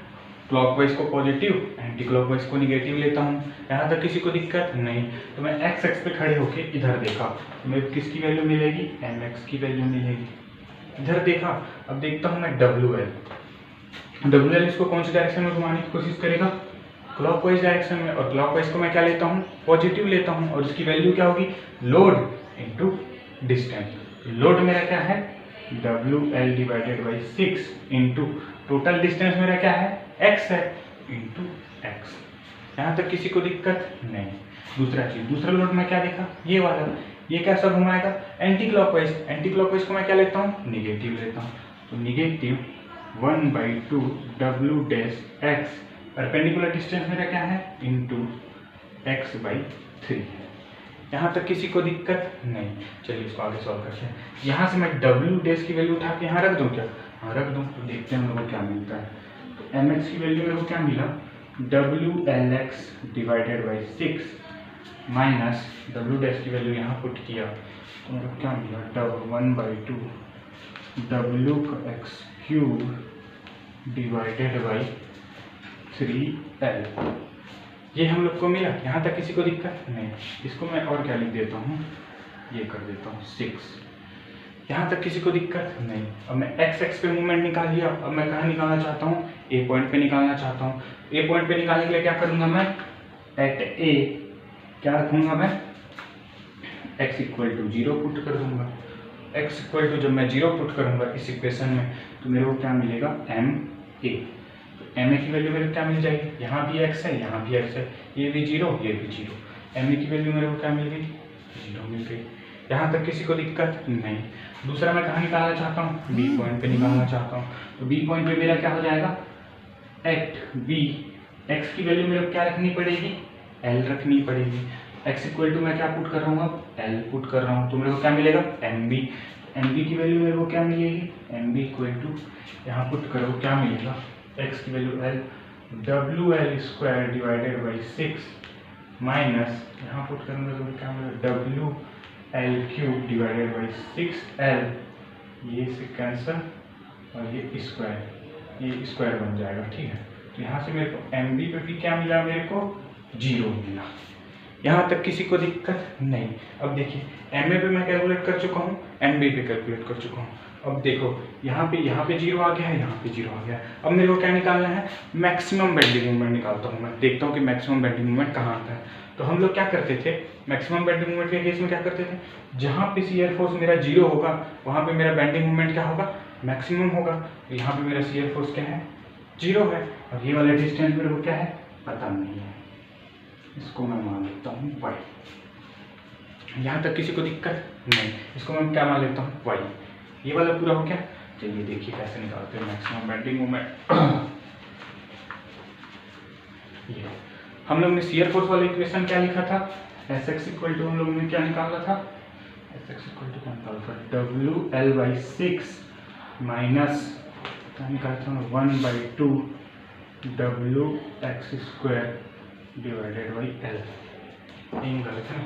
क्लॉकवाइज को पॉजिटिव, एंटी क्लॉकवाइज को निगेटिव लेता हूँ। यहाँ तक किसी को दिक्कत नहीं। तो मैं एक्स एक्स पे खड़े होके इधर देखा तो मेरे को किसकी वैल्यू मिलेगी, mx की वैल्यू मिलेगी। इधर देखा, अब देखता हूँ मैं WL इसको कौन सी डायरेक्शन में घुमाने की कोशिश करेगा, क्लॉकवाइज डायरेक्शन में। और क्लॉकवाइज को मैं क्या लेता हूँ, पॉजिटिव लेता हूँ। और उसकी वैल्यू क्या होगी, लोड इंटू डिस्टेंस। लोड मेरा क्या है, WL/6 इंटू टोटल डिस्टेंस मेरा क्या है, x है, इंटू x। यहाँ तक किसी को दिक्कत नहीं। दूसरा चीज, दूसरा लोड में क्या देखा, ये वाला, ये कैसा घुमाएगा, एंटी क्लॉकवाइज। एंटी क्लॉकवाइज को मैं क्या लेता हूँ, निगेटिव लेता हूँ। तो निगेटिव 1/2 W' परपेंडिकुलर डिस्टेंस मेरा क्या है, इंटू x/3 है। यहाँ तक किसी को दिक्कत नहीं। चलिए इसको आगे सॉल्व करते हैं। यहाँ से मैं डब्ल्यू डैश की वैल्यू उठा के यहाँ रख दूँ क्या? हाँ रख दूँ, तो देखते हैं हम लोग को क्या मिलता है। तो एम एक्स की वैल्यू मेरे को क्या मिला? W L x divided by 6 minus W dash की वैल्यू यहाँ पुट किया तो मेरे को क्या मिला? 1/2 W x cube divided by 3L। ये हम लोग को मिला। यहाँ तक किसी को दिक्कत नहीं। इसको मैं और क्या लिख देता हूँ, ये कर देता हूँ 6। यहाँ तक किसी को दिक्कत नहीं। अब मैं एक्स एक्स पे मूवमेंट निकाल लिया। अब मैं कहाँ निकालना चाहता हूँ? ए पॉइंट पे निकालना चाहता हूँ। ए पॉइंट पे निकालने के लिए क्या करूँगा मैं? एट ए क्या रखूँगा मैं? x इक्वल टू 0 पुट कर दूँगा। x इक्वल टू जब मैं 0 पुट करूँगा इस इक्वेशन में तो मेरे को क्या मिलेगा? M A. तो एम ए की वैल्यू मेरे को क्या मिल जाएगी? यहाँ भी x है, यहाँ भी x है, ये भी 0, ये भी 0। एम ए की वैल्यू मेरे को क्या मिल गई? 0 मिल गई। यहाँ तक किसी को दिक्कत नहीं। दूसरा मैं कहाँ निकालना चाहता हूँ? बी पॉइंट पे निकालना चाहता हूँ। तो बी पॉइंट पे मेरा क्या हो जाएगा? एट बी एक्स की वैल्यू मेरे को क्या रखनी पड़ेगी? एल रखनी पड़ेगी। एक्स इक्वल टू मैं क्या पुट कर रहा हूँ? अब एल पुट कर रहा हूँ। तो मेरे को क्या मिलेगा? M B. एम बी की वैल्यू मेरे को क्या मिलेगी? एम बी इक्वल टू यहाँ पुट करो क्या मिलेगा? एक्स की value L W L square divided by 6 minus यहाँ पुट करूँगा तो क्या मिलेगा? W L cube divided by 6L। ये से कैंसल और ये स्क्वायर बन जाएगा। ठीक है, तो यहाँ से मेरे को एम बी पे भी क्या मिला? मेरे को 0 मिला। यहाँ तक किसी को दिक्कत नहीं। अब देखिए एम ए पे मैं कैलकुलेट कर चुका हूँ, एम बी पे कैलकुलेट कर चुका हूँ। अब देखो यहाँ पे 0 आ गया है, यहाँ पे 0 आ गया है। अब मेरे को क्या निकालना है? मैक्सिमम बेंडिंग मोमेंट निकालता हूँ मैं। देखता हूँ कि मैक्सिमम बेंडिंग मोमेंट कहाँ आता है। तो हम लोग क्या करते थे मैक्सिमम बेंडिंग मोमेंट के केस में? क्या करते थे? जहाँ पे शियर फोर्स मेरा 0 होगा वहाँ पे मेरा बेंडिंग मोमेंट क्या होगा? मैक्सिमम होगा। तो यहाँ पे मेरा शियर फोर्स क्या है? 0 है। और ये वाला डिस्टेंस मेरे को क्या है? पता नहीं है। इसको मैं मान लेता हूँ y। यहाँ तक किसी को दिक्कत नहीं। इसको मैं क्या मान लेता हूँ? y। ये वाला पूरा हो गया। चलिए देखिए कैसे निकालते हैं मैक्सिमम बेंडिंग मोमेंट। ये हम लोग ने शियर फोर्स वाला इक्वेशन क्या लिखा था? एस एक्स इक्वल टू हम लोग ने क्या निकाला था? एस एक्स इक्वल टू क्या निकाला था? डब्ल्यू एल बाई 6 माइनस क्या निकालता हूँ? 1/2 W X square divided by L. ये निकाले थे ना?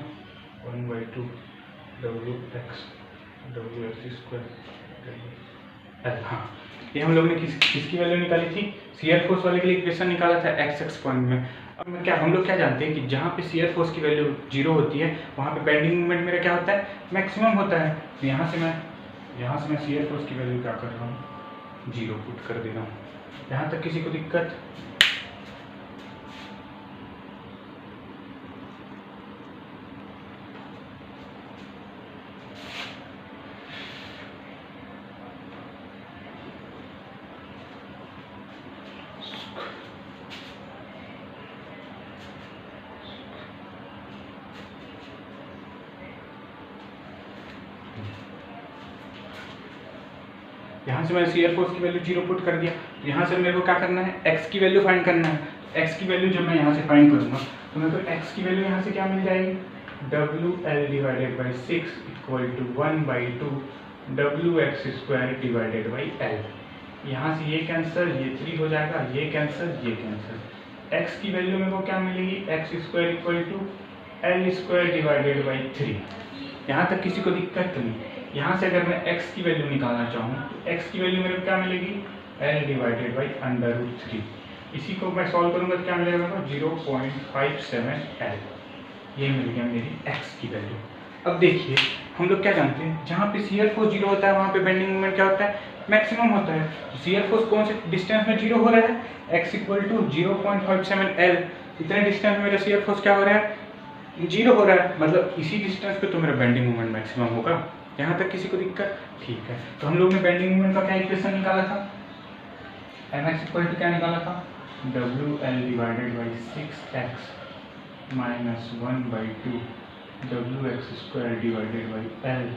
1/2 डब्ल्यू एक्स स्क्वायर एल। हाँ, ये हम लोग ने किसकी वैल्यू निकाली थी? शियर फोर्स वाले के लिए इक्वेशन निकाला था एक्स एक्स पॉइंट में। अब हम लोग क्या जानते हैं कि जहाँ पे शियर फोर्स की वैल्यू 0 होती है वहाँ पे बेंडिंग मोमेंट मेरा क्या होता है? मैक्सिमम होता है। तो यहाँ से मैं शियर फोर्स की वैल्यू क्या कर रहा हूँ? 0 पुट कर दे रहा हूँ। यहाँ तक किसी को दिक्कत? यहाँ से मैंने शियर फोर्स की वैल्यू 0 पुट कर दिया। यहाँ से मेरे को क्या करना है? x की वैल्यू फाइंड करना है। x की वैल्यू जब मैं यहाँ से फाइंड करूँगा तो मेरे को x की वैल्यू यहाँ से क्या मिल जाएगी? W L divided by 6 equal to 1/2 W X square divided by L. यहाँ से ये कैंसिल, ये 3 हो जाएगा, ये कैंसिल, ये कैंसिल। x की वैल्यू मेरे को क्या मिलेगी? X square equal to L square divided by 3। यहाँ तक किसी को दिक्कत नहीं। यहाँ से अगर मैं x की वैल्यू निकालना चाहूँ तो x की वैल्यू मेरे को क्या मिलेगी? l divided by √3। इसी को मैं सॉल्व करूँगा तो क्या मिलेगा मेरे को? 0.57L। ये मिल गया मेरी x की वैल्यू। अब देखिए हम लोग क्या जानते हैं? जहाँ पे शियर फोर्स 0 होता है वहाँ पे बेंडिंग मोमेंट क्या होता है? मैक्सिमम होता है। तो शियर फोर्स कौन से डिस्टेंस में 0 हो रहा है? x equal to 0.57L। इतने डिस्टेंस में मेरा शियर फोर्स क्या हो रहा है? 0 हो रहा है। मतलब इसी डिस्टेंस पे तो मेरा बेंडिंग मोमेंट मैक्सिमम होगा। यहाँ तक किसी को दिक्कत? ठीक है, तो हम लोग ने बेंडिंग मोमेंट का क्या इक्वेशन निकाला था? एम एक्स इक्वल टू क्या निकाला था? W L divided by 6x minus 1/2 W X square divided by L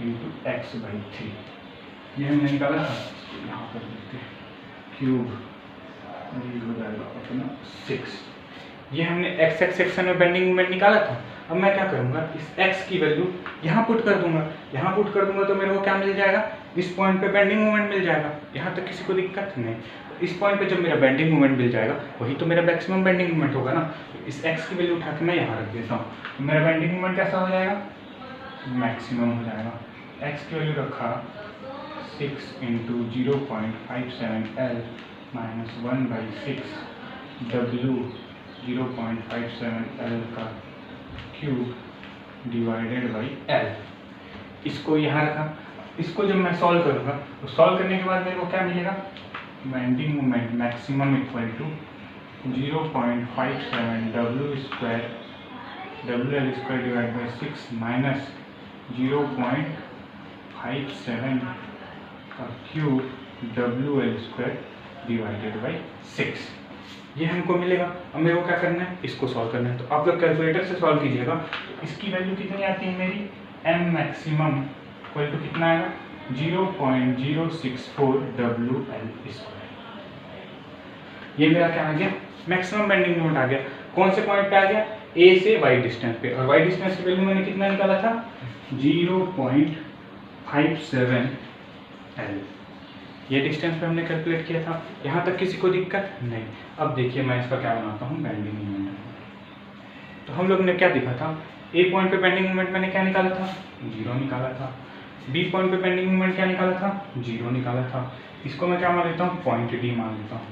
into x by 3। ये हमने निकाला था। यहाँ पर देखते हैं क्यूब हो जाएगा अपना 6। ये हमने एक्स एक्स सेक्शन में बेंडिंग मोमेंट निकाला था। अब मैं क्या करूंगा, इस x की वैल्यू यहाँ पुट कर दूंगा। यहाँ पुट कर दूंगा तो मेरे को क्या मिल जाएगा, इस पॉइंट पे बेंडिंग मोमेंट मिल जाएगा। यहाँ तक किसी को दिक्कत नहीं। इस पॉइंट पे जब मेरा बेंडिंग मोमेंट मिल जाएगा वही तो मेरा मैक्सिमम बेंडिंग मोमेंट होगा ना। इस x की वैल्यू उठा के मैं यहाँ रख देता हूँ, तो मेरा बेंडिंग मोमेंट कैसा हो जाएगा, मैक्सिमम हो जाएगा। x की वैल्यू रखा 6 × 0.57 L - 1/6 W 0.57 L का क्यूब डिवाइडेड बाई L। इसको यहाँ रखा। इसको जब मैं सॉल्व करूँगा तो सॉल्व करने के बाद मेरे को क्या मिलेगा, bending moment maximum equal to 0.57 WL² divide by 6 minus 0.57 का क्यूब WL² डिवाइडेड बाई 6, ये हमको मिलेगा। अब मेरे को क्या करना है, इसको सॉल्व करना है। तो आप लोग कैलकुलेटर से सॉल्व कीजिएगा। तो इसकी वैल्यू कितनी आती है मेरी, m मैक्सिमम इक्वल टू कितना आएगा, 0.064 WL²। ये मेरा क्या आ गया, मैक्सिमम बेंडिंग मोमेंट आ गया। कौन से पॉइंट पे आ गया, A से Y डिस्टेंस पे। और Y डिस्टेंस की वैल्यू मैंने कितना निकाला था, 0.57 L। ये डिस्टेंस पे हमने कैलकुलेट किया था। यहाँ तक किसी को दिक्कत नहीं। अब देखिए मैं इसका क्या बनाता हूँ, बेंडिंग मोमेंट। तो हम लोग ने क्या देखा था, A पॉइंट पे बेंडिंग मोमेंट मैंने क्या निकाला था, 0 निकाला था। B पॉइंट पे बेंडिंग मोमेंट क्या निकाला था, 0 निकाला था। इसको मैं क्या मान लेता हूँ, पॉइंट D मान लेता हूँ।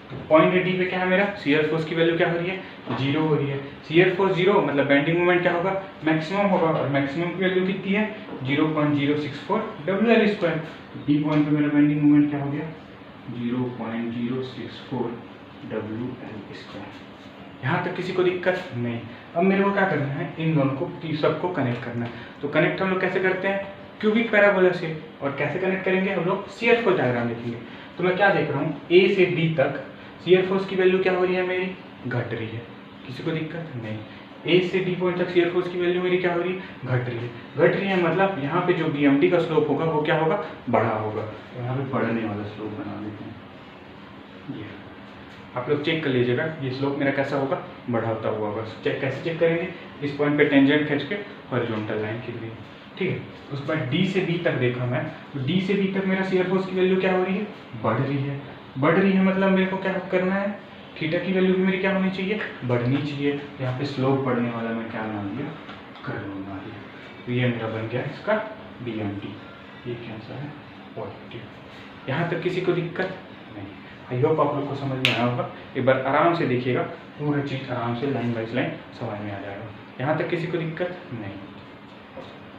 तो पॉइंट D पे क्या है मेरा, शियर फोर्स की वैल्यू क्या हो रही है, 0 हो रही है। शियर फोर्स 0 मतलब बेंडिंग मोमेंट क्या होगा, मैक्सिमम होगा। और मैक्सिमम की वैल्यू कितनी है, 0.064 WL²। B पॉइंट पे मेरा बेंडिंग मोमेंट क्या हो गया, 0.064 WL²। यहाँ तक किसी को दिक्कत नहीं। अब मेरे को क्या करना है, इन दोनों को सबको कनेक्ट करना है। तो कनेक्ट हम लोग कैसे करते हैं, क्यूबिक पैराबोला से। और कैसे कनेक्ट करेंगे, हम लोग शियर फोर्स डायग्राम लिखेंगे। तो मैं क्या देख रहा हूँ, A से D तक शियर फोर्स की वैल्यू क्या हो रही है मेरी, घट रही है। किसी को दिक्कत नहीं। A से D पॉइंट तक शियर फोर्स की वैल्यू मेरी क्या हो रही है, घट रही है। घट रही है मतलब यहाँ पे जो BMT का स्लोप होगा वो क्या होगा, बड़ा होगा। तो यहाँ पे बढ़ने वाला स्लोप बना देते हैं। ये आप लोग चेक कर लीजिएगा, ये स्लोप मेरा कैसा होगा, बढ़ाता हुआ होगा। चेक कैसे चेक करेंगे, इस पॉइंट पे टेंजेंट खींच के हॉरिजॉन्टल लाइन खींच ली, ठीक है। उस पर D से B तक देखा मैं, तो D से B तक मेरा शियर फोर्स की वैल्यू क्या हो रही है, बढ़ रही है। बढ़ रही है मतलब मेरे को क्या करना है, थीटा की वैल्यू भी मेरी क्या होनी चाहिए, बढ़नी चाहिए। यहाँ पे स्लोप बढ़ने वाला मैं क्या मान लिया, कर लूँगा। तो ये मेरा बन गया इसका BMT। ये कैसा है, पॉजिटिव। यहाँ तक किसी को दिक्कत नहीं। आई होप आप लोग को समझ में आया होगा। एक बार आराम से देखिएगा, पूरा चीज़ आराम से लाइन बाई लाइन समझ में आ जाएगा। यहाँ तक किसी को दिक्कत नहीं।